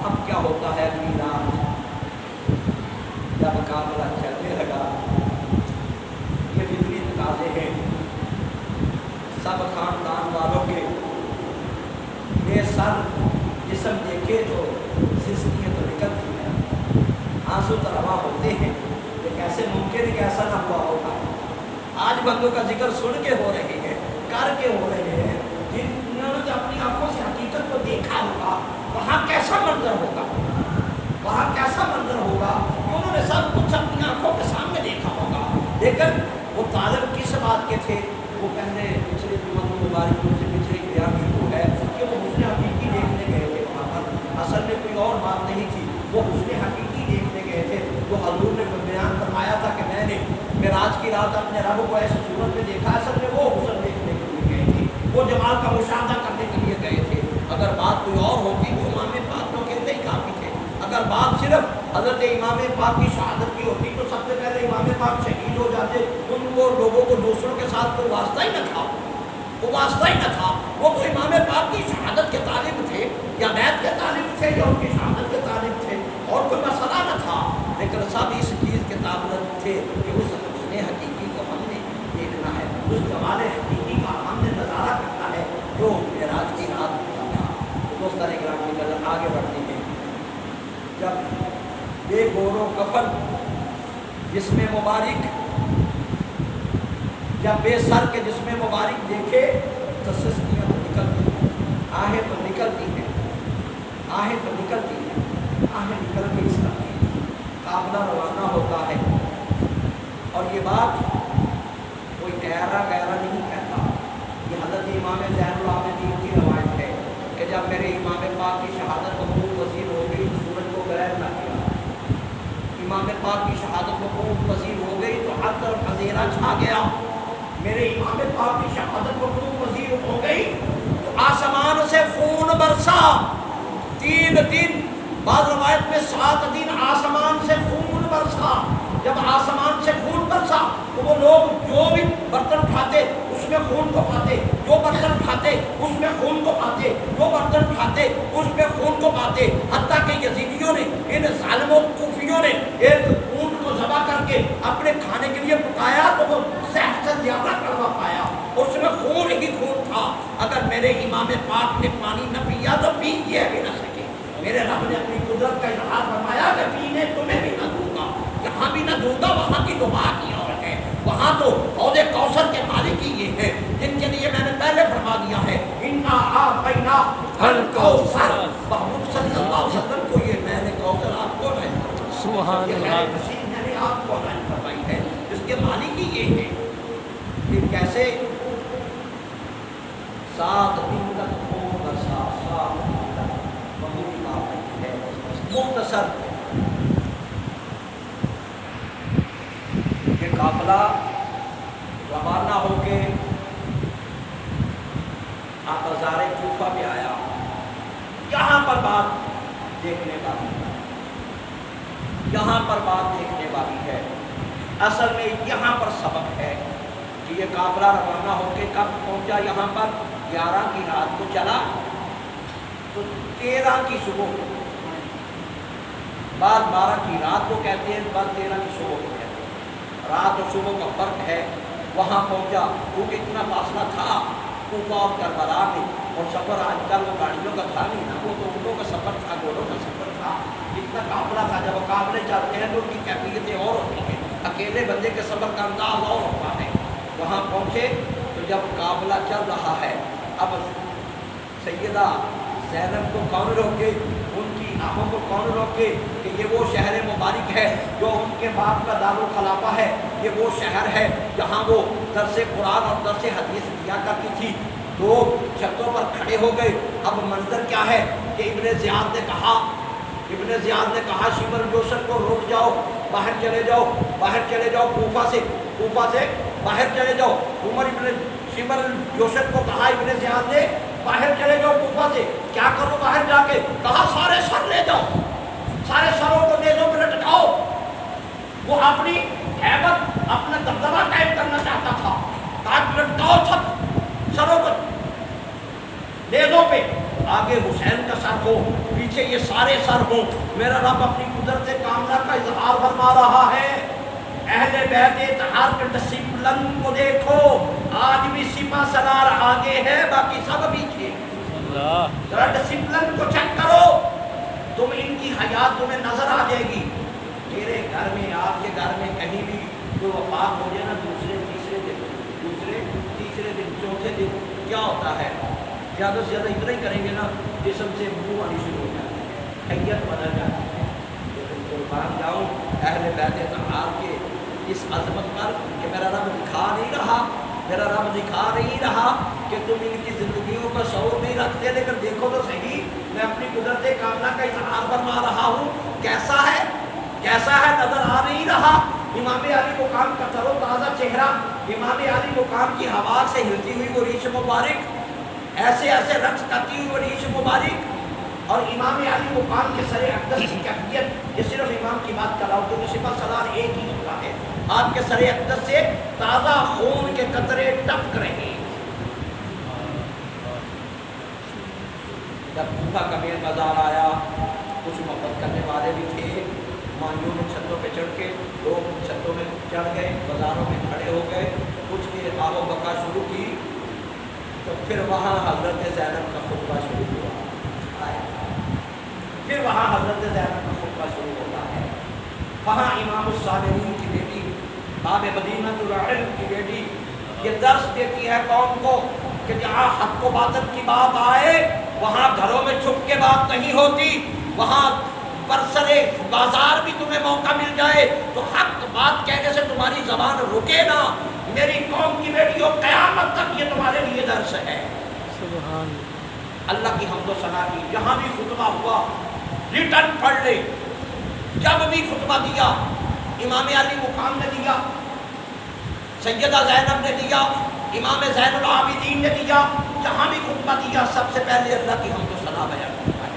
اب کیا ہوتا ہے اگلی رات جب قافلہ چلنے لگا، یہ فطری تقاضے ہیں سب خاندان والوں کے، یہ سر جسم دیکھے تو سسکیاں تو نکلتی ہیں، آنسو تو رواں ہوتے ہیں، یہ کیسے ممکن ہے کہ ایسا نہ ہوا ہوگا؟ آج بندوں کا ذکر سن کے ہو رہے ہیں، کر کے ہو رہے ہیں، جنہوں نے اپنی آنکھوں سے حقیقت کو دیکھا ہوگا وہاں کیسا منظر ہوگا، وہاں کیسا منظر ہوگا کہ انہوں نے سب کچھ اپنی آنکھوں کے سامنے دیکھا ہوگا۔ لیکن وہ طالب کس بات کے تھے؟ وہ پہلے پچھلے جمعہ مبارک سے پچھلے بیان شروع ہے کہ وہ حسن حقیقی دیکھنے گئے تھے وہاں پر، اصل میں کوئی اور بات نہیں تھی، وہ حسن حقیقی دیکھنے گئے تھے۔ وہ حضور نے بیان فرمایا تھا کہ میں نے معراج کی رات اپنے رب کو ایسی صورت میں دیکھا، اصل میں وہ حسن دیکھنے کے لیے گئے تھے، وہ جمال کا مشاہدہ کرنے کے لیے گئے تھے۔ اگر بات کوئی اور ہوتی تو امام پاک تو کہتے ہی کافی تھے، اگر بات صرف حضرت امام پاک کی شہادت کی ہوتی تو سب سے پہلے امام پاک شہید ہو جاتے، ان کو لوگوں کو دوسروں کے ساتھ کوئی واسطہ ہی نہ تھا، وہ واسطہ ہی نہ تھا، وہ تو امام پاک کی شہادت کے طالب تھے یا بیعت کے طالب تھے یا ان کی شہادت کے طالب تھے، اور کوئی مسئلہ نہ تھا، لیکن سب اس چیز کے طالب تھے کہ اس حسن حقیقی کو ہم نے دیکھنا ہے، اس جمال حقیقی کا ہم نے نظارہ کرنا ہے جو معراج کی رات ہوتا تھا۔ دوستان اکرام کی نظر آگے بڑھتے ہیں، جب بے گور و کفن جسم مبارک، جب بے سر کے جسم مبارک دیکھے تو سستیاں تو نکلتی ہیں، آہیں تو نکلتی ہیں، آہیں تو نکلتی ہیں، آہیں نکل کے اس کا قافلہ روانہ ہوتا ہے۔ اور یہ بات کوئی گہرا نہیں کہتا، یہ حضرت امام زین العابدین کی روایت ہے کہ جب میرے امام پاک کی شہادت مقبول پذیر ہو گئی تو سورج کو غیب نہ کیا، امام پاک کی شہادت مقبول پذیر ہو گئی تو ہر طرف اندھیرا چھا گیا، میرے امام پاک کی شہادت مقبول پذیر ہو گئی تو آسمان سے خون برسا، 3 دن، بعض روایت میں 7 دن آسمان سے خون برسا۔ جب آسمان سے خون برسا تو وہ لوگ جو بھی برتن کھاتے اس میں خون کو پاتے، جو برتن کھاتے اس میں خون کو پاتے، جو برتن کھاتے اس میں خون کو پاتے، حتیٰ کہ یزیدیوں نے، ان ظالم و کوفیوں نے ایک اونٹ کو ذبح کر کے اپنے کھانے کے لیے پکایا تو وہ صحت سے زیادہ کڑوا پایا، اس میں خون ہی خون تھا۔ اگر میرے امام پاک نے پانی نہ پیا تو پی یہ بھی نہ سکے، میرے رب نے اپنی قدرت کا اظہار فرمایا کہ پینے تمہیں بھی نہ دوں گا، یہاں بھی نہ دوں گا، وہاں کی تو بات ہی اور ہے، وہاں تو حوض کوثر کے مالک ہی یہ ہے جن کے لیے میں نے پہلے فرما دیا ہے انا اعطینا الکوثر، محمود صلی اللہ علیہ وسلم کو یہ میں نے کوثر آپ کو نہیں فرمایا، سبحان اللہ، میں نے آپ کو نہیں فرمائی ہے، اس کے مالک ہی یہ ہے۔ پھر کیسے 7 دن تک خون برسا، 7 دن تک، وہی بات ہے مختصر یہ قافلہ روانہ ہو کے بازار کوفہ میں آیا. یہاں پر بات دیکھنے والی ہے. اصل میں یہاں پر سبق ہے کہ یہ قافلہ روانہ ہو کے کب پہنچا یہاں پر. 11 کی رات کو چلا تو 13 کی صبح کو، بعض 12 کی رات کو کہتے ہیں، بعض 13 کی صبح کو کہتے ہیں. رات اور صبح کا فرق ہے. وہاں پہنچا کیونکہ اتنا فاصلہ تھا کوفہ اور کربلا میں، اور سفر آج کل وہ گاڑیوں کا تھا نہیں نا، وہ تو اونٹوں کا سفر تھا، گھوڑوں کا سفر تھا. اتنا قافلہ تھا. جب قافلے چلتے ہیں تو ان کی کیفیتیں اور ہوتی ہیں، اکیلے بندے کے سفر کا انداز اور ہوتا ہے. وہاں پہنچے تو جب قافلہ چل رہا ہے، اب سیدہ زینب کو کون روکے، ان کی آنکھوں کو کون روکے کہ یہ وہ شہر مبارک ہے جو ان کے باپ کا دارالخلافہ ہے. یہ وہ شہر ہے جہاں وہ درس قرآن اور درس حدیث دیا کرتی تھی. لوگ چھتوں پر کھڑے ہو گئے. اب منظر کیا ہے کہ ابن زیاد نے کہا شمر جوشن کو روک جاؤ، باہر چلے جاؤ کوفہ سے باہر چلے جاؤ. عمر ابن شمر جوشن کو کہا ابن زیاد نے باہر چلے جاؤ کوفہ سے. کیا کرو باہر جا کے؟ کہا سارے سر لے جاؤ، سارے سروں کو نیزوں پہ لٹکاؤ. وہ اپنی ہیبت، اپنا دبدبہ قائم کرنا چاہتا تھا. کہا لٹکاؤ سب سروں کو نیزوں پہ. آگے حسین کا سر ہو، پیچھے یہ سارے سر ہوں. میرا رب اپنی قدرت کاملہ کا اظہار فرما رہا ہے. اہل بیت اطہار کے ڈسپلن کو دیکھو. آج بھی سپہ سالار آگے ہے، باقی سب پیچھے. ذرا ڈسپلن کو چیک کرو، تم ان کی حیات تمہیں نظر آ جائے گی. میرے گھر میں، آپ کے گھر میں کہیں بھی کوئی وفات ہو جائے نا، دوسرے تیسرے دن چوتھے دن کیا ہوتا ہے؟ زیادہ سے زیادہ اتنا ہی کریں گے نا، جسم سے منہ آنی شروع ہو جاتی ہے، حیت بدل جاتی ہے. لیکن قربان جاؤں اہل بیت اطہار کے اس عظمت پر کہ میرا رب دکھا نہیں رہا کہ تم ان کی زندگیوں کا شعور نہیں رکھتے. لیکن دیکھو تو صحیح، میں اپنی قدرت کاملہ کا اظہار فرما رہا ہوں. کیسا ہے نظر آ نہیں رہا. امام علی مقام کا تر و تازہ چہرہ، امام علی مقام کی ہوا سے ہلتی ہوئی وہ ریش مبارک، ایسے رقص کرتی ہوئی وہ ریش مبارک. اور امام علی مقام کے سر اقدس کی کیفیت، یہ صرف امام کی بات کر رہا ہوں کیونکہ سپہ سالار ایک ہی ہوتا ہے. آپ کے سر اقدس سے تازہ خون کے قطرے ٹپک رہے ہیں. جب کوفہ کا مین بازار آیا، کچھ محبت کرنے والے بھی تھے. مانیوں میں چھتوں پہ چڑھ کے لوگ چھتوں میں چڑھ گئے، بازاروں میں کھڑے ہو گئے. کچھ کی آب و بقا شروع کی تو پھر وہاں حضرت زینب کا خطبہ شروع ہوا. وہاں امام الصابرین کی بیٹی باب مدینہ العلم کی بیٹی یہ درس دیتی ہے قوم کو کہ جہاں حق و باطل کی بات آئے وہاں گھروں میں چھپ کے بات نہیں ہوتی. وہاں برسرے بازار بھی تمہیں موقع مل جائے تو حق بات کہنے سے تمہاری زبان رکے نا. میری قوم کی بیٹیوں، قیامت تک یہ تمہارے لیے درس ہے. سبحان اللہ کی حمد و ثنا کی. جہاں بھی خطبہ ہوا ریٹرن پڑھ لے. جب بھی خطبہ دیا امام علی مقام نے دیا، سیدہ زینب نے دیا، امام زین العابدین نے دیا. جہاں بھی خطبہ دیا سب سے پہلے اللہ کی حمد و ثنا بیان کرتا ہے.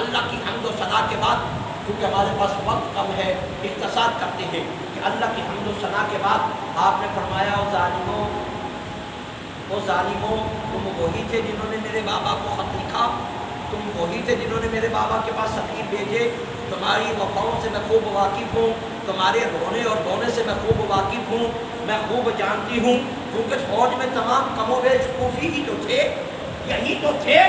اللہ کی حمد و ثنا کے بعد، کیونکہ ہمارے پاس وقت کم ہے اختصار کرتے ہیں کہ اللہ کی حمد و ثنا کے بعد آپ نے فرمایا او ظالموں تم وہی تھے جنہوں نے میرے بابا کو خط لکھا، تم وہی تھے جنہوں نے میرے بابا کے پاس سفیر بھیجے. تمہاری وفاؤں سے میں خوب واقف ہوں، تمہارے رونے اور دونے سے میں خوب واقف ہوں، میں خوب جانتی ہوں. کیونکہ فوج میں تمام کم و بیش کوفی ہی تو تھے، یہی تو تھے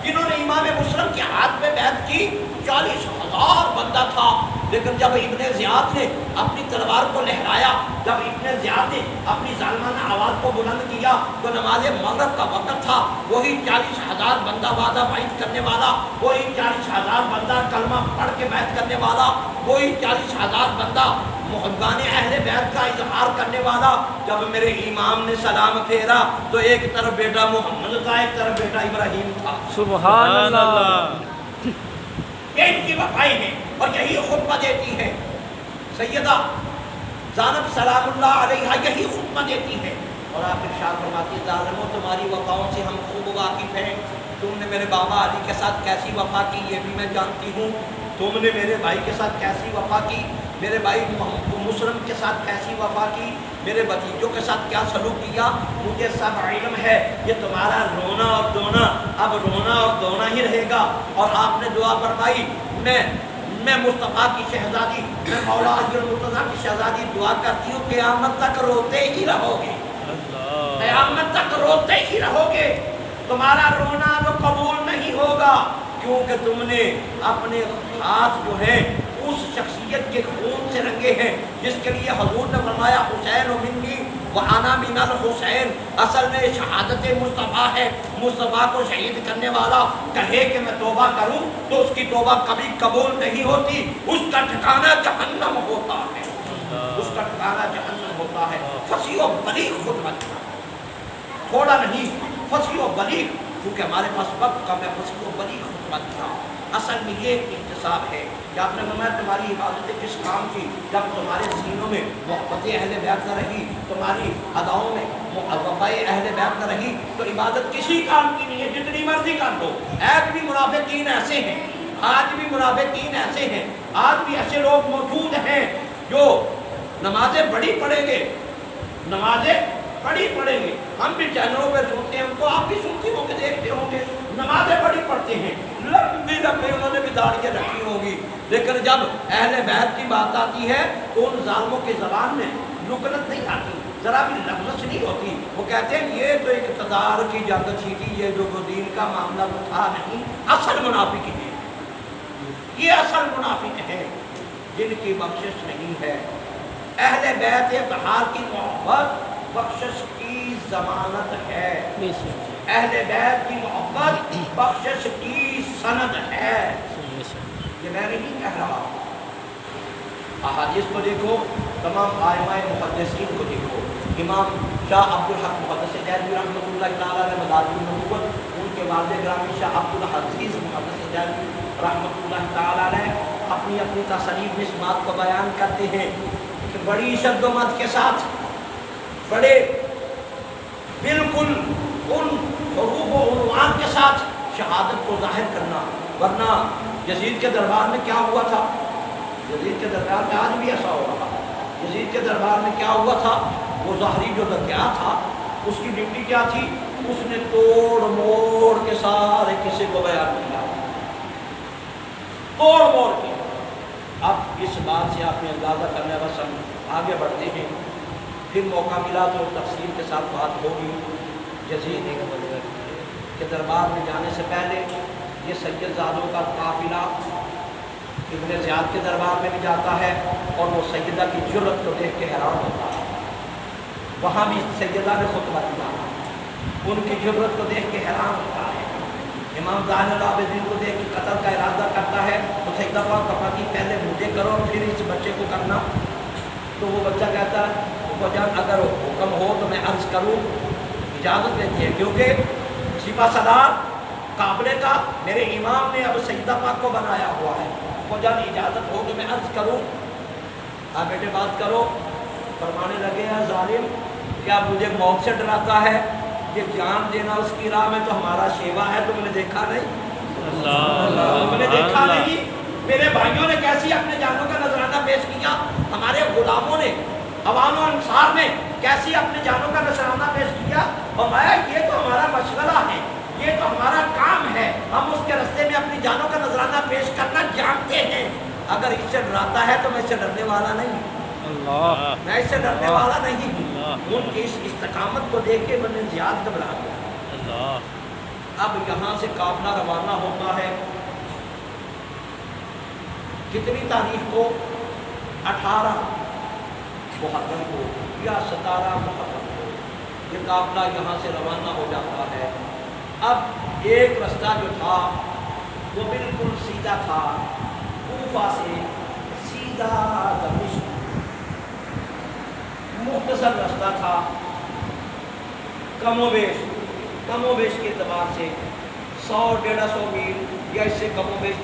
جنہوں نے امام مسلم کے ہاتھ میں بیعت کی. 40,000 بندہ تھا. لیکن جب ابن زیاد نے اپنی تلوار کو لہرایا، جب ابن زیاد نے اپنی ظالمانہ آواز کو بلند کیا تو نماز مغرب کا وقت تھا. وہی 40,000 بندہ وعدہ بیعت کرنے والا، وہی 40,000 بندہ کلمہ پڑھ کے بیعت کرنے والا، وہی 40,000 بندہ محبان اہل بیت کا اظہار کرنے والا. جب میرے امام نے سلام پھیرا تو ایک طرف بیٹا محمد تھا، ایک طرف بیٹا ابراہیم تھا. سبحان اللہ. یہ ان کی وفائیں ہیں اور یہی خطبہ دیتی ہے سیدہ زینب سلام اللہ علیہا، یہی خطبہ دیتی ہے اور آپ ارشاد فرماتی ہیں ظالموں تمہاری وفاؤں سے ہم خوب واقف ہیں، تم نے میرے بابا علی کے ساتھ کیسی وفا کی یہ بھی میں جانتی ہوں، تم نے میرے بھائی کے ساتھ کیسی وفا کی، میرے بھائی مسلم کے ساتھ کیسی وفا کی، میرے بھتیجوں کے ساتھ کیا سلوک کیا، مجھے سب علم ہے، یہ تمہارا رونا اور دونا اب رونا اور دونا ہی رہے گا۔ اور آپ نے دعا فرمائی میں مصطفیٰ کی شہزادی، میں مولا علی المرتضیٰ کی شہزادی دعا کرتی ہوں قیامت تک روتے ہی رہو گے، قیامت تک روتے ہی رہو گے، تمہارا رونا اب قبول نہیں ہوگا، کیونکہ تم نے اپنے ہاتھ جو ہے اس شخصیت کے خون سے رنگے ہیں جس کے لیے حضور نے فرمایا حسین و منی وانا من الحسین، اصل میں شہادت مصطفیٰ ہے، مصطفیٰ کو شہید کرنے والا کہے کہ میں توبہ کروں تو اس کی توبہ کبھی قبول نہیں ہوتی، اس کا ٹھکانہ جہنم ہوتا ہے، اس کا ٹھکانہ جہنم ہوتا ہے۔ فصیح و بلیغ خطبہ تھا، تھوڑا نہیں، فصیح و بلیغ، کیونکہ ہمارے پاس وقت کم ہے، فصیح و بلیغ خطبہ تھا۔ اصل میں یہ احتساب ہے کہ آپ نے فرمایا تمہاری عبادتیں کس کام کی، جب تمہارے سینوں میں محبت اہل بیت نہ رہی، تمہاری اداؤں میں وفائے اہل بیت نہ رہی تو عبادت کسی کام کی نہیں ہے، جتنی مرضی کر دو۔ ایک بھی منافقین ایسے ہیں، آج بھی منافقین ایسے ہیں، آج بھی ایسے لوگ موجود ہیں جو نمازیں بڑی پڑھیں گے، نمازیں بڑی پڑھیں گے، ہم بھی چینلوں پہ سنتے ہیں، ان کو آپ بھی سنتے ہوں گے، دیکھتے ہوں گے، نمازیں بڑی پڑھتے ہیں، لمبی لمبی انہوں نے بھی داڑھیاں رکھی ہوگی، لیکن جب اہل بیت کی بات آتی ہے تو ان ظالموں کی زبان میں لکنت نہیں آتی، ذرا بھی لفظ نہیں ہوتی، وہ کہتے ہیں یہ تو ایک اقتدار کی جنگ تھی، یہ جو دین کا معاملہ تو تھا نہیں، اصل منافق ہے، یہ اصل منافق ہے جن کی بخشش نہیں ہے۔ اہل بیت اطہار کی محبت بخشش کی ضمانت ہے، اہل بیت کی محبت بخشش کی سند ہے، یہ میں نہیں کہہ رہا، احادیث کو دیکھو، تمام ائمہ محدثین کو دیکھو، امام شاہ عبدالحق محدث دہلوی رحمۃ اللہ تعالیٰ علیہ مدارج النبوت، ان کے والد گرامی شاہ عبدالعزیز محدث دہلوی رحمۃ اللہ تعالیٰ علیہ اپنی اپنی تصانیف میں اس بات کو بیان کرتے ہیں کہ بڑی شد و مد کے ساتھ، بڑے بالکل ان حروف و عنوان کے ساتھ شہادت کو ظاہر کرنا، ورنہ یزید کے دربار میں کیا ہوا تھا، یزید کے دربار میں آج بھی ایسا ہو رہا، یزید کے دربار میں کیا ہوا تھا، وہ ظاہری جو دکیا تھا اس کی ڈیوٹی کیا تھی، اس نے توڑ موڑ کے سارے قصے کو بیان کیا، توڑ موڑ کے۔ اب اس بات سے آپ نے اندازہ کرنے بس ہم آگے بڑھتے ہیں، پھر موقع ملا تو تفصیل کے ساتھ بات ہوگی۔ یزید کے دربار میں جانے سے پہلے یہ سید زادوں کا قافلہ ابن زیاد کے دربار میں بھی جاتا ہے اور وہ سیدہ کی جرت کو دیکھ کے حیران ہوتا ہے، وہاں بھی سیدہ نے خطبہ دیا، ان کی جرت کو دیکھ کے حیران ہوتا ہے، امام زین العابدین کو دیکھ کے قتل کا ارادہ کرتا ہے تو سیدہ پاک فرماتی پہلے مجھے کرو پھر اس بچے کو کرنا، تو وہ بچہ کہتا ہے ابا جان اگر حکم ہو تو میں عرض کروں، اجازت دیتی ہے، کیونکہ سپہ سالار قافلے کا میرے امام نے اب سیدہ پاک کو بنایا ہوا ہے، ابا جان اجازت ہو تو میں عرض کروں، آپ بیٹے بات کرو۔ فرمانے لگے ہیں ظالم کیا مجھے موت سے ڈراتا ہے، یہ جان دینا اس کی راہ میں تو ہمارا شیوا ہے، تم نے دیکھا نہیں، تم نے دیکھا نہیں میرے بھائیوں نے کیسی اپنے جانوں کا نذرانہ پیش کیا، ہمارے غلاموں نے عوام و انصار نے کیسی اپنے جانوں کا نذرانہ پیش کیا، اور میں یہ تو ہمارا مشغلہ ہے، یہ تو ہمارا کام ہے، ہم اس کے راستے میں اپنی جانوں کا نذرانہ پیش کرنا جانتے ہیں، اگر اس سے ڈراتا ہے تو میں اس سے ڈرنے والا نہیں، میں اس سے ڈرنے والا نہیں ہوں، ان کی اس استقامت کو دیکھ کے میں نے زیادہ گھبرا گیا۔ اب یہاں سے قافلہ روانہ ہوتا ہے، کتنی تاریخ کو، 18 محرم کو یا 17 محرم کو یہ قافلہ یہاں سے روانہ ہو جاتا ہے۔ اب ایک رستہ جو تھا وہ بالکل سیدھا تھا، کوفہ سے سیدھا دمشق، مختصر رستہ تھا، کم و بیش کے اعتبار سے 100-150 میل یا اس سے کم و بیش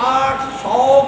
800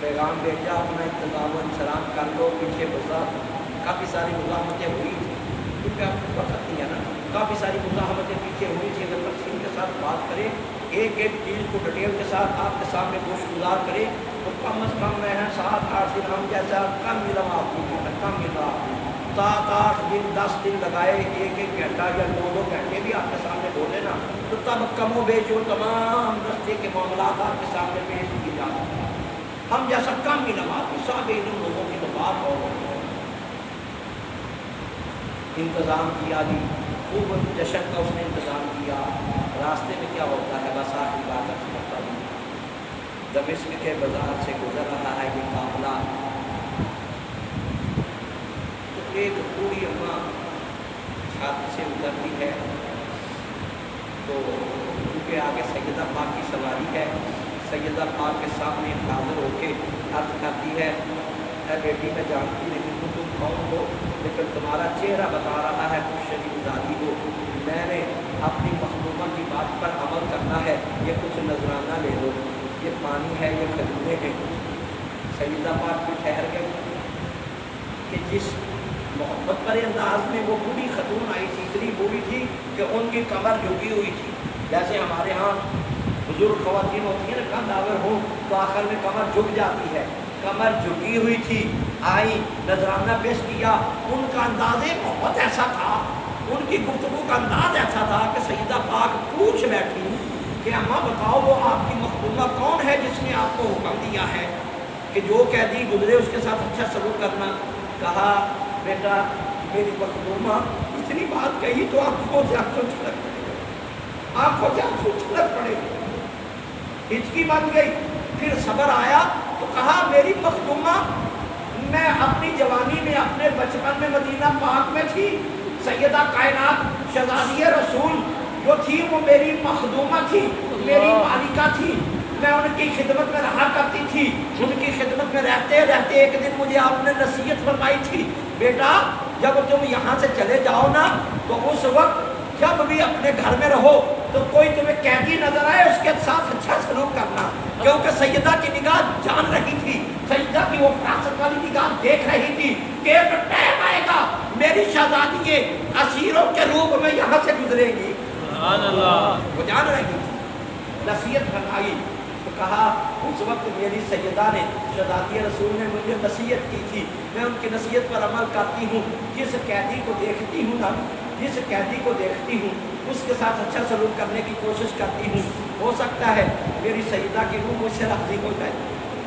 پیغام بھیجا اپنا انتظام و انسلام کر لو. پیچھے کافی ساری مزاحمتیں ہوئی تھیں کیونکہ آپ کو پتہ نہیں ہے نا, کافی ساری مزاحمتیں پیچھے ہوئی تھی. اگر تفصیل کے ساتھ بات کریں, ایک ایک چیز کو ڈیٹیل کے ساتھ آپ کے سامنے گوش گزار کریں تو کم از کم میں 7-8 دن ہم جیسا کم ملا آپ کم ملا 7-8 دن 10 دن لگائے, ایک گھنٹہ یا 2 گھنٹے بھی آپ کے سامنے بولے نا تو تب کم و بیش وہ تمام رستے کے معاملات آپ کے سامنے پیش کی جا سکتے ہیں. ہم جیسا کم ملا آپ سب علم لوگوں کی تو بات ہو انتظام کیا جی, خوب جشن کا اس نے انتظام کیا. راستے میں کیا ہوتا ہے, بس آخری بات کرتا ہوں, دمشق کے بازار سے گزر رہا ہے یہ قافلہ, تو ایک بوڑھی اماں چھاتی سے اترتی ہے تو کیونکہ آگے سیدہ پاک کی سواری ہے, سیدہ پاک کے سامنے حاضر ہو کے عرض کرتی ہے, اے بیٹی میں جانتی نہیں ہوں تم کون ہو, لیکن تمہارا چہرہ بتا رہا ہے کچھ شریف زادی ہو. میں نے اپنی مخدومہ کی بات پر عمل کرنا ہے, یہ کچھ نذرانہ لے لو, یہ پانی ہے, یہ کھجوریں ہیں. سیدہ پاک بھی ٹھہر گئے کہ جس محبت پر انداز میں وہ بوڑھی خاتون آئی تھی, اتنی بوڑھی تھی کہ ان کی کمر جھکی ہوئی تھی. جیسے ہمارے ہاں بزرگ خواتین ہوتی ہیں نا, کم داور ہو تو آخر میں کمر جھک جاتی ہے, کمر جھکی ہوئی تھی. آئی, نذرانہ پیش کیا. ان کا انداز محبت ایسا تھا, ان کی گفتگو کا انداز ایسا تھا کہ سیدہ پاک پوچھ بیٹھی کہ اماں بتاؤ وہ آپ کی مخدومہ کون ہے جس نے آپ کو حکم دیا ہے کہ جو قیدی گزرے اس کے ساتھ اچھا سلوک کرنا. کہا بیٹا میری مخدومہ, اتنی بات کہی تو آنکھوں سے آنسو چھلک پڑے, آنکھوں سے آنسو چھلک پڑے, ہچکی بن گئی. پھر صبر آیا تو کہا میری مخدومہ میں اپنی جوانی میں اپنے بچپن میں مدینہ پاک میں تھی, سیدہ کائنات شہزادی رسول جو تھی وہ میری مخدومہ تھی, میری مالکہ تھی. میں ان کی خدمت میں رہا کرتی تھی. ان کی خدمت میں رہتے رہتے ایک دن مجھے آپ نے نصیحت فرمائی تھی, بیٹا جب تم یہاں سے چلے جاؤ نا تو اس وقت جب بھی اپنے گھر میں رہو تو کوئی تمہیں قیدی نظر آئے اس کے ساتھ اچھا سلوک کرنا. کیونکہ سیدہ کی نگاہ جان رہی تھی, سیدہ کی وہ فراست والی نگاہ دیکھ رہی تھی کہ ایک ٹائم آئے گا میری شہزادی اسیروں کے روپ میں یہاں سے گزرے گی. سبحان اللہ. وہ جان رہی تھی. نصیحت فرمائی تو کہا اس وقت میری سیدہ نے شہزادی رسول نے مجھے نصیحت کی تھی, میں ان کی نصیحت پر عمل کرتی ہوں. جس قیدی کو دیکھتی ہوں نا, جس قیدی کو دیکھتی ہوں اس کے ساتھ اچھا سلوک کرنے کی کوشش کرتی ہوں. ہو سکتا ہے میری سیدہ کی روح مجھ سے راضی ہو جائے,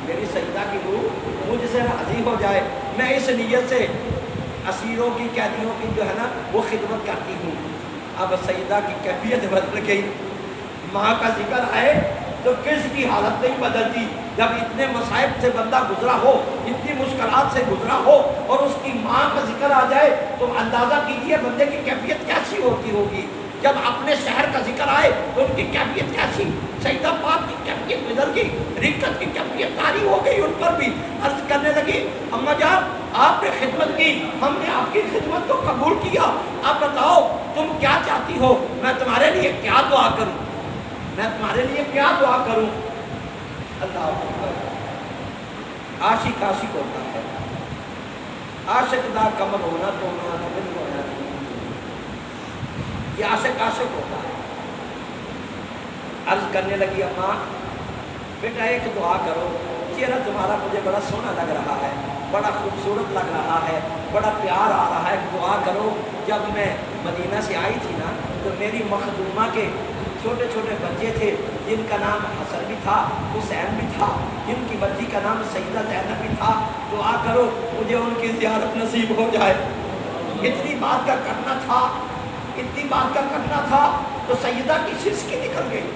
میری سیدہ کی روح مجھ سے راضی ہو جائے. میں اس نیت سے اسیروں کی قیدیوں کی جو ہے نا وہ خدمت کرتی ہوں. اب سیدہ کی کیفیت بدل گئی. ماں کا ذکر آئے تو کس کی حالت نہیں بدلتی. جب اتنے مصائب سے بندہ گزرا ہو, اتنی مشکلات سے گزرا ہو اور اس کی ماں کا ذکر آ جائے تو اندازہ کیجئے بندے کی کیفیت کیسی ہوتی ہوگی. جب اپنے شہر کا ذکر آئے تو ان کی کیفیت کیسی. سیدہ پاک کی کیفیت بدل گئی, رقت کی کیفیت طاری ہو گئی. ان پر بھی عرض کرنے لگی, اماں جان آپ نے خدمت کی, ہم نے آپ کی خدمت کو قبول کیا, آپ بتاؤ تم کیا چاہتی ہو, میں تمہارے لیے کیا دعا کروں, میں تمہارے لیے کیا دعا کروں. اللہ اکبر. عاشق عاشق ہوتا ہے, عاشق دا کمر ہونا تو ہونا نہیں ہونا, یہ عاشق عاشق ہوتا ہے. عرض کرنے لگی اماں بیٹا ایک دعا کرو, چہرہ تمہارا مجھے بڑا سونا لگ رہا ہے, بڑا خوبصورت لگ رہا ہے, بڑا پیار آ رہا ہے, دعا کرو. جب میں مدینہ سے آئی تھی نا تو میری مخدومہ کے چھوٹے چھوٹے بچے تھے جن کا نام حسن بھی تھا, حسین بھی تھا, جن کی بچی کا نام سیدہ زینب بھی تھا. دعا کرو مجھے ان کی زیارت نصیب ہو جائے. اتنی بات کا کرنا تھا, اتنی بات کا کرنا تھا تو سیدہ کی سسکی نکل گئی.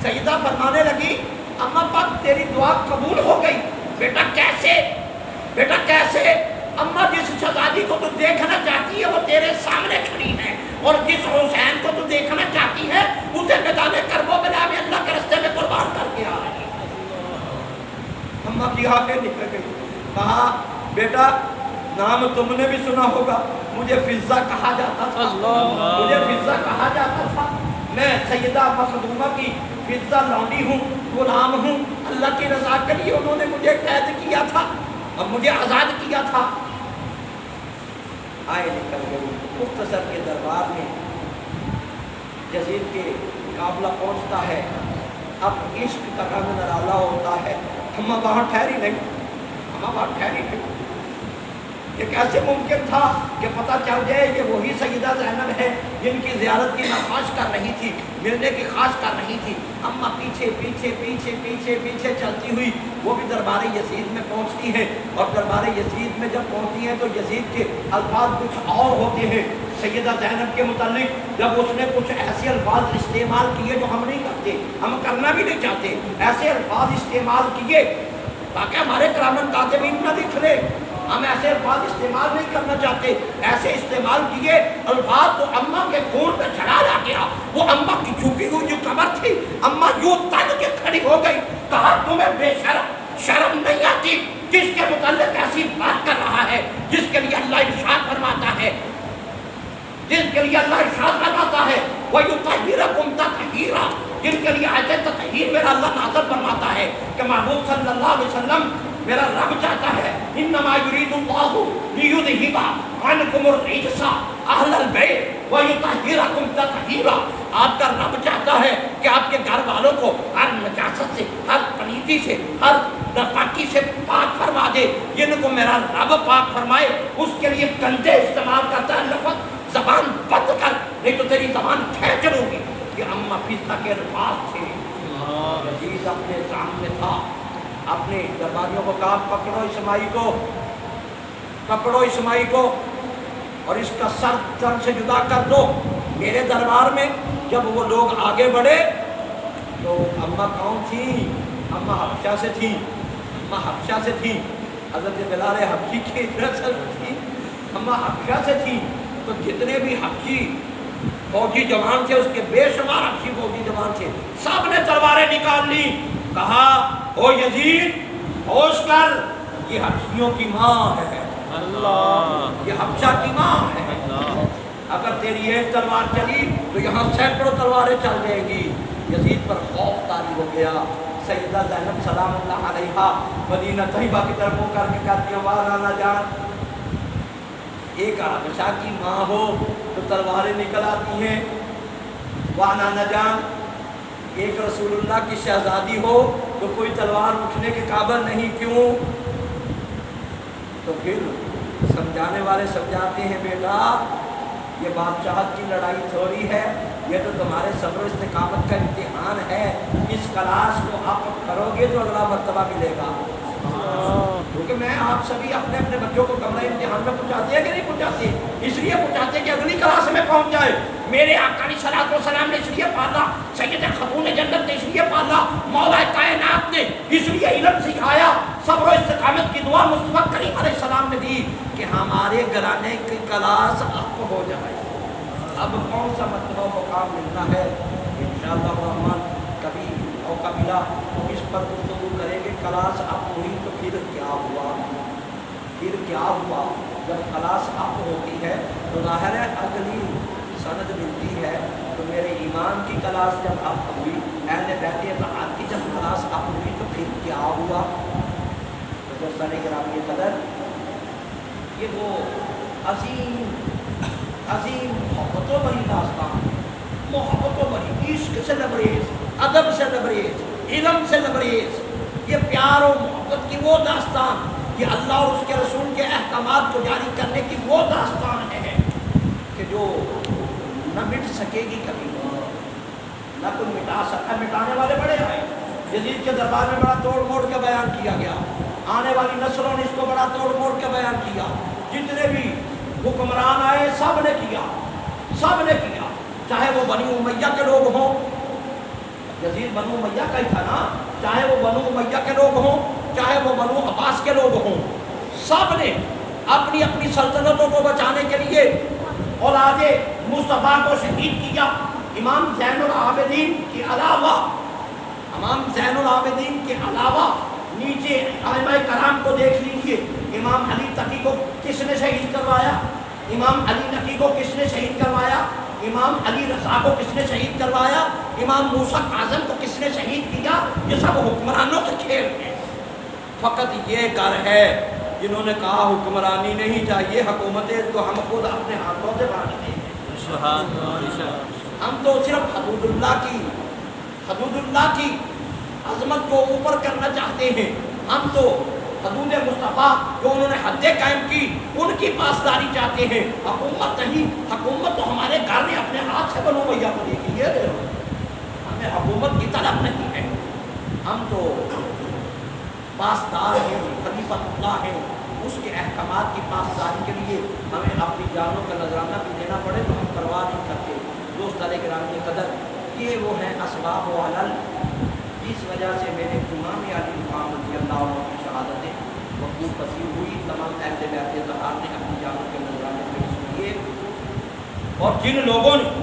سیدہ فرمانے لگی اماں پاک تیری دعا قبول ہو گئی. بیٹا کیسے, بیٹا کیسے؟ اماں جس شہزادی کو تو دیکھنا چاہتی ہے وہ تیرے سامنے کھڑی ہے, اور جس حسین کو تو دیکھنا چاہتی ہے اسے میدان کربلا میں اللہ کے راستے میں قربان کر کے آ رہی ہے. اماں کی آنکھیں نکل گئی. کہا بیٹا نام تم نے بھی سنا ہوگا, مجھے فضہ کہا جاتا تھا, مجھے فضہ کہا جاتا تھا, میں سیدہ مخدومہ کی فضہ لونڈی ہوں، غلام ہوں، اللہ کی رضا کے لیے انہوں نے مجھے قید کیا تھا اور مجھے آزاد کیا تھا۔ آئے نکل گئی مختصر کے دربار میں یزید کے قافلہ پہنچتا ہے، اب عشق کا رنگ نرالا ہوتا ہے۔ ہمہ وہاں ٹھہری نہیں، ہمہ وہاں ٹھہری نہیں۔ یہ کیسے ممکن تھا کہ پتہ چل جائے کہ وہی سیدہ زینب ہے جن کی زیارت کی میں خواہش کر رہی تھی، ملنے کی خواہش کر رہی تھی۔ اماں پیچھے پیچھے پیچھے پیچھے پیچھے چلتی ہوئی وہ بھی دربار یزید میں پہنچتی ہیں، اور دربار یزید میں جب پہنچتی ہیں تو یزید کے الفاظ کچھ اور ہوتے ہیں سیدہ زینب کے متعلق۔ جب اس نے کچھ ایسے الفاظ استعمال کیے جو ہم نہیں کرتے، ہم کرنا بھی نہیں چاہتے، ایسے الفاظ استعمال کیے تاکہ ہمارے کرامن کاتبین نہ لکھ لے، ہم ایسے الفاظ استعمال نہیں کرنا چاہتے، ایسے استعمال کیے الفاظ تو اماں کے خون پہ چڑھایا گیا۔ وہ اماں کی جھکی ہوئی جو کمر تھی، اماں یوں تن کے کھڑی ہو گئی، کہا تمہیں بے شرم نہیں آتی؟ جس کے متعلق ایسی بات کر رہا ہے جس کے لیے اللہ ارشاد فرماتا ہے، جس کے لیے اللہ ارشاد فرماتا ہے وَيُطَهِّرَكُمْ تَطْهِيرًا، جن کے لیے آیت تطہیر میرا اللہ نازل فرماتا ہے کہ محبوب صلی اللہ علیہ وسلم میرا رب چاہتا ہے انما یرید اللہ لیذہب عنکم الرجس اہل البیت ویطہرکم تطہیرا۔ آپ کا رب چاہتا ہے کہ آپ کے گھر والوں کو ہر نجاست سے، ہر پلیتی سے، ہر ناپاکی سے پاک فرما دے۔ جن کو میرا رب پاک فرمائے اس کے لیے گندے استعمال کرتا ہے لفظ، زبان بند کر نہیں تو تیری زبان کھینچ لوں گی۔ یہ اماں فضہ کے الفاظ تھے۔ یزید اپنے سامنے تھا، اپنے درباریوں کو کہا پکڑو اسماعی کو، پکڑو اسماعی کو اور اس کا سر تن سے جدا کر دو۔ میرے دربار میں جب وہ لوگ آگے بڑھے تو اماں کون تھی؟ اماں حبشہ سے تھی، اماں حبشہ سے تھی، حضرت بلال حبشی کی نسل تھی، اماں حبشہ سے تھی۔ تو جتنے بھی حبشی فوجی جوان تھے، اس کے بے شمار حبشی فوجی جوان تھے، سب نے تلواریں نکال لی، کہا او یزید ہوش کر، یہ حبشیوں کی ماں ہے، اللہ، یہ حبشہ کی ماں ہے، اگر تیری ایک تلوار چلی تو یہاں سینکڑوں تلواریں چل جائیں گی۔ یزید پر خوف طاری ہو گیا۔ سیدہ زینب سلام اللہ علیہا مدینہ طیبہ کی طرف منہ کر کے کہتی ہیں واہ نانا جان، ایک حبشہ کی ماں ہو تو تلواریں نکل آتی ہیں، واہ نانا جان، ایک رسول اللہ کی شہزادی ہو تو کوئی تلوار اٹھنے کے قابل نہیں، کیوں؟ تو پھر سمجھانے والے سمجھاتے ہیں بیٹا یہ بادشاہت کی لڑائی تھوڑی ہے، یہ تو تمہارے صبر و استقامت کا امتحان ہے، اس کلاس کو آپ کرو گے تو اگلا مرتبہ ملے گا۔ کیونکہ میں آپ سبھی اپنے اپنے بچوں کو کمرہ امتحان میں پہنچاتے ہیں کہ نہیں پہنچاتے؟ اس لیے پہنچاتے کہ اگلی کلاس میں پہنچ جائے۔ میرے آقا علیہ الصلوۃ والسلام نے اس لیے پالا، سیدہ خاتون جنت نے اس لیے پالا، مولا کائنات نے اس لیے علم سکھایا، صبر و استقامت کی دعا مصطفیٰ کریم علیہ السلام نے دی کہ ہمارے گھرانے کی کلاس اپ ہو جائے۔ اب کون سا مرتبہ مقام ملنا ہے؟ انشاءاللہ الرحمن کبھی موقع ملا تو اس پر گفتگو کریں گے۔ کلاس اپ ہوئی تو پھر کیا ہوا؟ پھر کیا ہوا؟ جب کلاس اپ ہوتی ہے تو ظاہر ہے اگلی سند ملتی ہے۔ تو میرے ایمان کی کلاس جب اپ ہوئی، اہل بیت اطاعت کی جب کلاس اپ ہوئی تو پھر کیا ہوا؟ تو دوستان گرامی قدر، یہ وہ عظیم محبتوں بری داستان، محبتوں بری، عشق سے لبریز، ادب سے لبریز، علم سے لبریز، یہ پیار و محبت کی وہ داستان، یہ اللہ اور اس کے رسول کے احکامات کو جاری کرنے کی وہ داستان ہے کہ جو نہ مٹ سکے گی کبھی، نہ کوئی مٹا سکتا۔ مٹانے والے بڑے آئے، یزید کے دربار میں بڑا توڑ موڑ کے بیان کیا گیا، آنے والی نسلوں نے اس کو بڑا توڑ موڑ کے بیان کیا، جتنے بھی حکمران آئے سب نے کیا، سب نے کیا، چاہے وہ بنی امیہ کے لوگ ہوں، یزید بنو امیہ کا ہی تھا نا، چاہے وہ بنو امیہ کے لوگ ہوں، چاہے وہ بنو عباس کے لوگ ہوں، سب نے اپنی اپنی سلطنتوں کو بچانے کے لیے اولاد مصطفیٰ کو شہید کیا۔ امام زین العابدین کے علاوہ، امام زین العابدین کے علاوہ نیچے ائمہ کرام کو دیکھ لیجیے، امام علی تقی کو کس نے شہید کروایا؟ امام علی نقی کو کس نے شہید کروایا؟ امام علی رضا کو کس نے شہید کروایا، امام موسیٰ کاظم کو کس نے شہید کیا، یہ سب حکمرانوں کے کھیل ہیں۔ فقط یہ کر ہے جنہوں نے کہا حکمرانی نہیں چاہیے، حکومتیں تو ہم خود اپنے ہاتھوں سے بانٹتے ہیں۔ سبحان اللہ۔ ہم تو صرف حدود اللہ کی عظمت کو اوپر کرنا چاہتے ہیں۔ ہم تو حدود مصطفیٰ جو انہوں نے حدیں قائم کی ان کی پاسداری چاہتے ہیں، حکومت نہیں۔ حکومت تو ہمارے گھر نے اپنے ہاتھ سے بنو بھیا کو دی کی ہے، ہمیں حکومت کی طلب نہیں ہے۔ ہم تو پاسدار ہیں، خلیفۃ اللہ ہیں، اس کے احکامات کی پاسداری کے لیے ہمیں اپنی جانوں کا نذرانہ بھی دینا پڑے تو ہم پرواہ نہیں کرتے۔ دوستان گرامی قدر، یہ وہ ہیں اسباب و علل جس وجہ سے میرے امام علی مقام رضی اللہ عنہ کی شہادتیں وقوع پذیر ہوئی۔ تمام اہل بیت اطہار نے اپنی جانوں کے نذرانے پیش کیے، اور جن لوگوں نے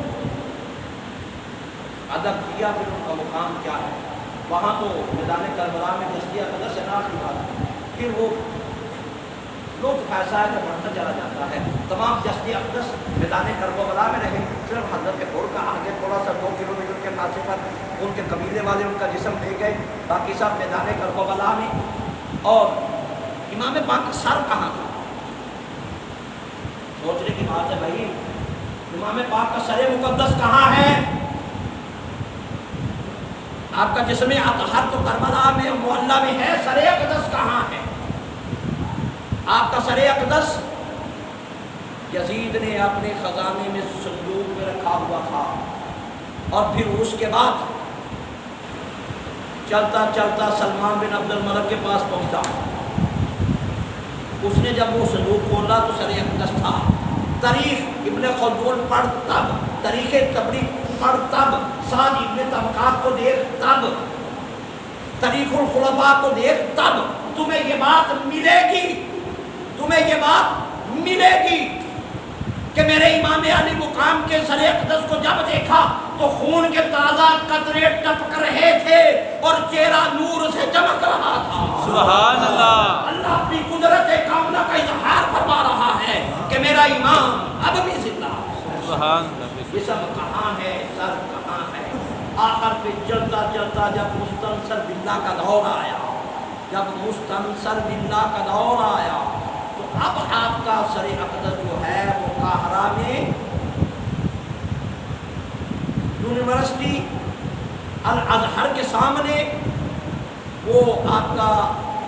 ادب کیا پھر ان کا مقام کیا ہے، وہاں تو میدان کربلا میں جسدی اقدس سے ناش ہوا، پھر وہ لوگ ایسا ہے کہ بڑھتا چلا جاتا ہے۔ تمام جسدی اقدس میدان کربلا میں رہے، صرف حضرت غور کا آگے تھوڑا سا 2 کلومیٹر کے فاصلے پر ان کے قبیلے والے ان کا جسم لے گئے، باقی سب میدان کربلا میں۔ اور امام پاک کا سر کہاں تھا؟ سوچنے کی بات ہے بھائی، امام پاک کا سر مقدس کہاں ہے؟ آپ کا جسم اطہر تو کربلا میں معلیٰ میں ہے، سر اقدس کہاں ہے؟ آپ کا سر اقدس یزید نے اپنے خزانے میں صندوق میں رکھا ہوا تھا، اور پھر اس کے بعد چلتا چلتا سلمان بن عبد الملک کے پاس پہنچا۔ اس نے جب وہ صندوق کھولا تو سر اقدس تھا۔ تاریخ ابن خلدون پڑھ تب، تاریخ تبری پڑھ تب، سعد ابن طبقات کو دیکھ تب، تاریخ الخلفاء کو دیکھ تب تمہیں یہ بات ملے گی، تمہیں یہ بات ملے گی کہ میرے امام علی مقام کے سر اقدس کو جب دیکھا تو خون کے تازہ قطرے ٹپک رہے تھے اور چہرہ نور سے چمک رہا تھا۔ سبحان اللہ۔ اللہ اپنی قدرت کاملہ کا اظہار فرما رہا ہے کہ میرا امام اب بھی زندہ ہے۔ سبحان اللہ۔ یہ سب کہاں ہے، سر کہاں ہے؟ آخر پہ چلتا چلتا جب مستنصر باللہ کا دور آیا، جب مستنصر باللہ کا دور آیا تو اب آپ کا سر اقدس جو ہے وہ قاہرہ میں یونیورسٹی الازہر کے سامنے وہ آپ کا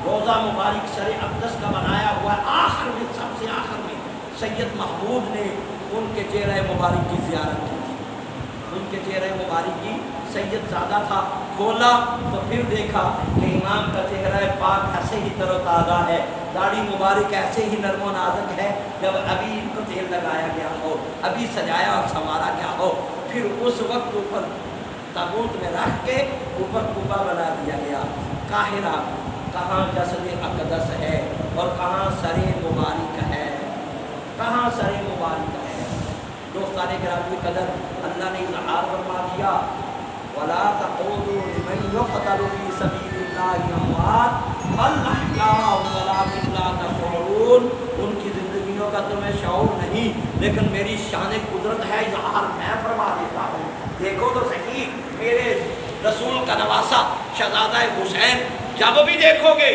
روضہ مبارک سر اقدس کا بنایا ہوا ہے۔ آخر میں، سب سے آخر میں سید محمود نے ان کے چہرہ مبارک کی زیارت کی تھی۔ ان کے چہرہ مبارک کی سید زادہ تھا، کھولا تو پھر دیکھا کہ امام کا چہرہ پاک ایسے ہی تر و تازہ ہے، داڑھی مبارک ایسے ہی نرم و نازک ہے جب ابھی ان کو تیل لگایا گیا ہو، ابھی سجایا اور سنوارا گیا ہو۔ پھر اس وقت اوپر تابوت میں رکھ کے اوپر قبہ بنا دیا گیا۔ قاہرہ کہاں جسد اقدس ہے اور کہاں سر مبارک ہے، کہاں سر مبارک ہے؟ دوستان گرامی قدر، اللہ نے اظہار فرما دیا وَلَا تَقُولُوا لِمَن يُقْتَلُ فِي سَبِيلِ اللَّهِ أَمْوَاتٌ بَلْ أَحْيَاءٌ وَلَٰكِن لَّا تَشْعُرُونَ۔ ان کی زندگیوں کا تمہیں شعور نہیں، لیکن میری شان قدرت ہے، اظہار میں فرما دیتا ہوں۔ دیکھو تو صحیح، میرے رسول کا نواسا شہزادہ حسین جب بھی دیکھو گے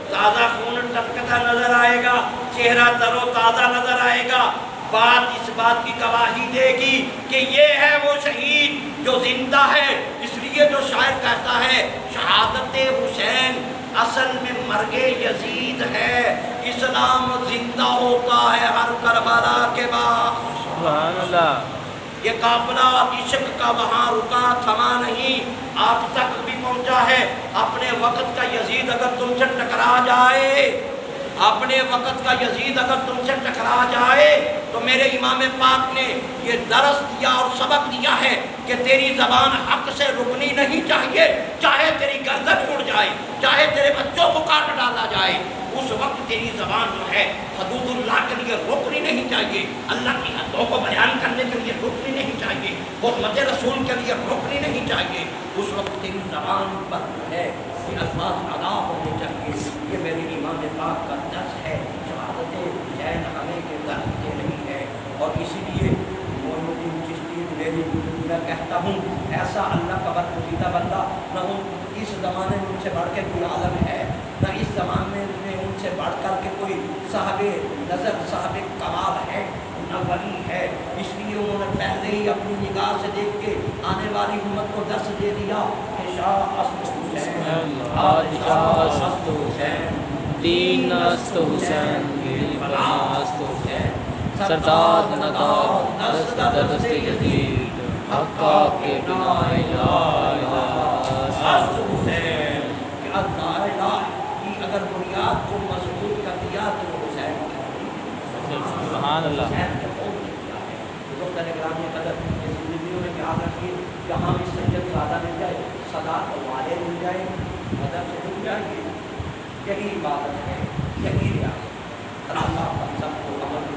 تازہ خون ٹپکتا نظر آئے گا، چہرہ تر و تازہ نظر آئے گا۔ بات اس بات کی گواہی دے گی کہ یہ ہے وہ شہید جو زندہ ہے۔ اس لیے جو شاعر کہتا ہے شہادت حسین اصل میں مرگ یزید ہے، اسلام زندہ ہوتا ہے ہر کربلا کے بعد۔ سبحان اللہ۔ یہ قافلہ عشق کا وہاں رکا تھما نہیں، آپ تک بھی پہنچا ہے۔ اپنے وقت کا یزید اگر تم سے ٹکرا جائے، اپنے وقت کا یزید اگر تم سے ٹکرا جائے تو میرے امام پاک نے یہ درس دیا اور سبق دیا ہے کہ تیری زبان حق سے رکنی نہیں چاہیے، چاہے تیری گردن اڑ جائے، چاہے تیرے بچوں کو کاٹ ڈالا جائے، اس وقت تیری زبان جو ہے حدود اللہ کے لیے رکنی نہیں چاہیے، اللہ کی حدوں کو بیان کرنے کے لیے رکنی نہیں چاہیے، حرمت رسول کے لیے رکنی نہیں چاہیے۔ اس وقت تیری زبان پر ہے یہ الفاظ ادا ہونے چاہیے۔ یہ میرے امام پاک کا درس ہے، شہادت حسین ہمیں کے درس دے رہی ہے، اور اسی لیے معین الدین چشتی کہتا ہوں ایسا اللہ کا برگزیدہ بندہ نہ اس زمانے میں ان سے بڑھ کے کوئی عالم ہے، نہ اس زمانے میں ان سے بڑھ کر کے کوئی صاحب نظر صاحب کمال ہے، نہ ولی ہے۔ اس لیے انہوں نے پہلے ہی اپنی نگاہ سے دیکھ کے آنے والی امت کو درس دے دیا کہ شاہ است حسین، بادشاہ است حسین، دین است حسین، دین بنا است حسین، سرداد نداد دست دست یزید، حقا کے بنا الہ الہ است حسین کہ اللہ الہ کی اگر بنیاد کو مضبوط کر دیا تو وہ حسین کی سبحان اللہ۔ حسین کے قوم نے کیا ہے۔ دوستان گرامی قدر اس زندگیوں میں یاد رکھیے جہاں بھی سید زیادہ مل جائے، صداقت والے مل جائے، ادب سے مل جائے، یہی عبادت ہے، یہی ریاضت۔ اللہ ہم سب کو عمل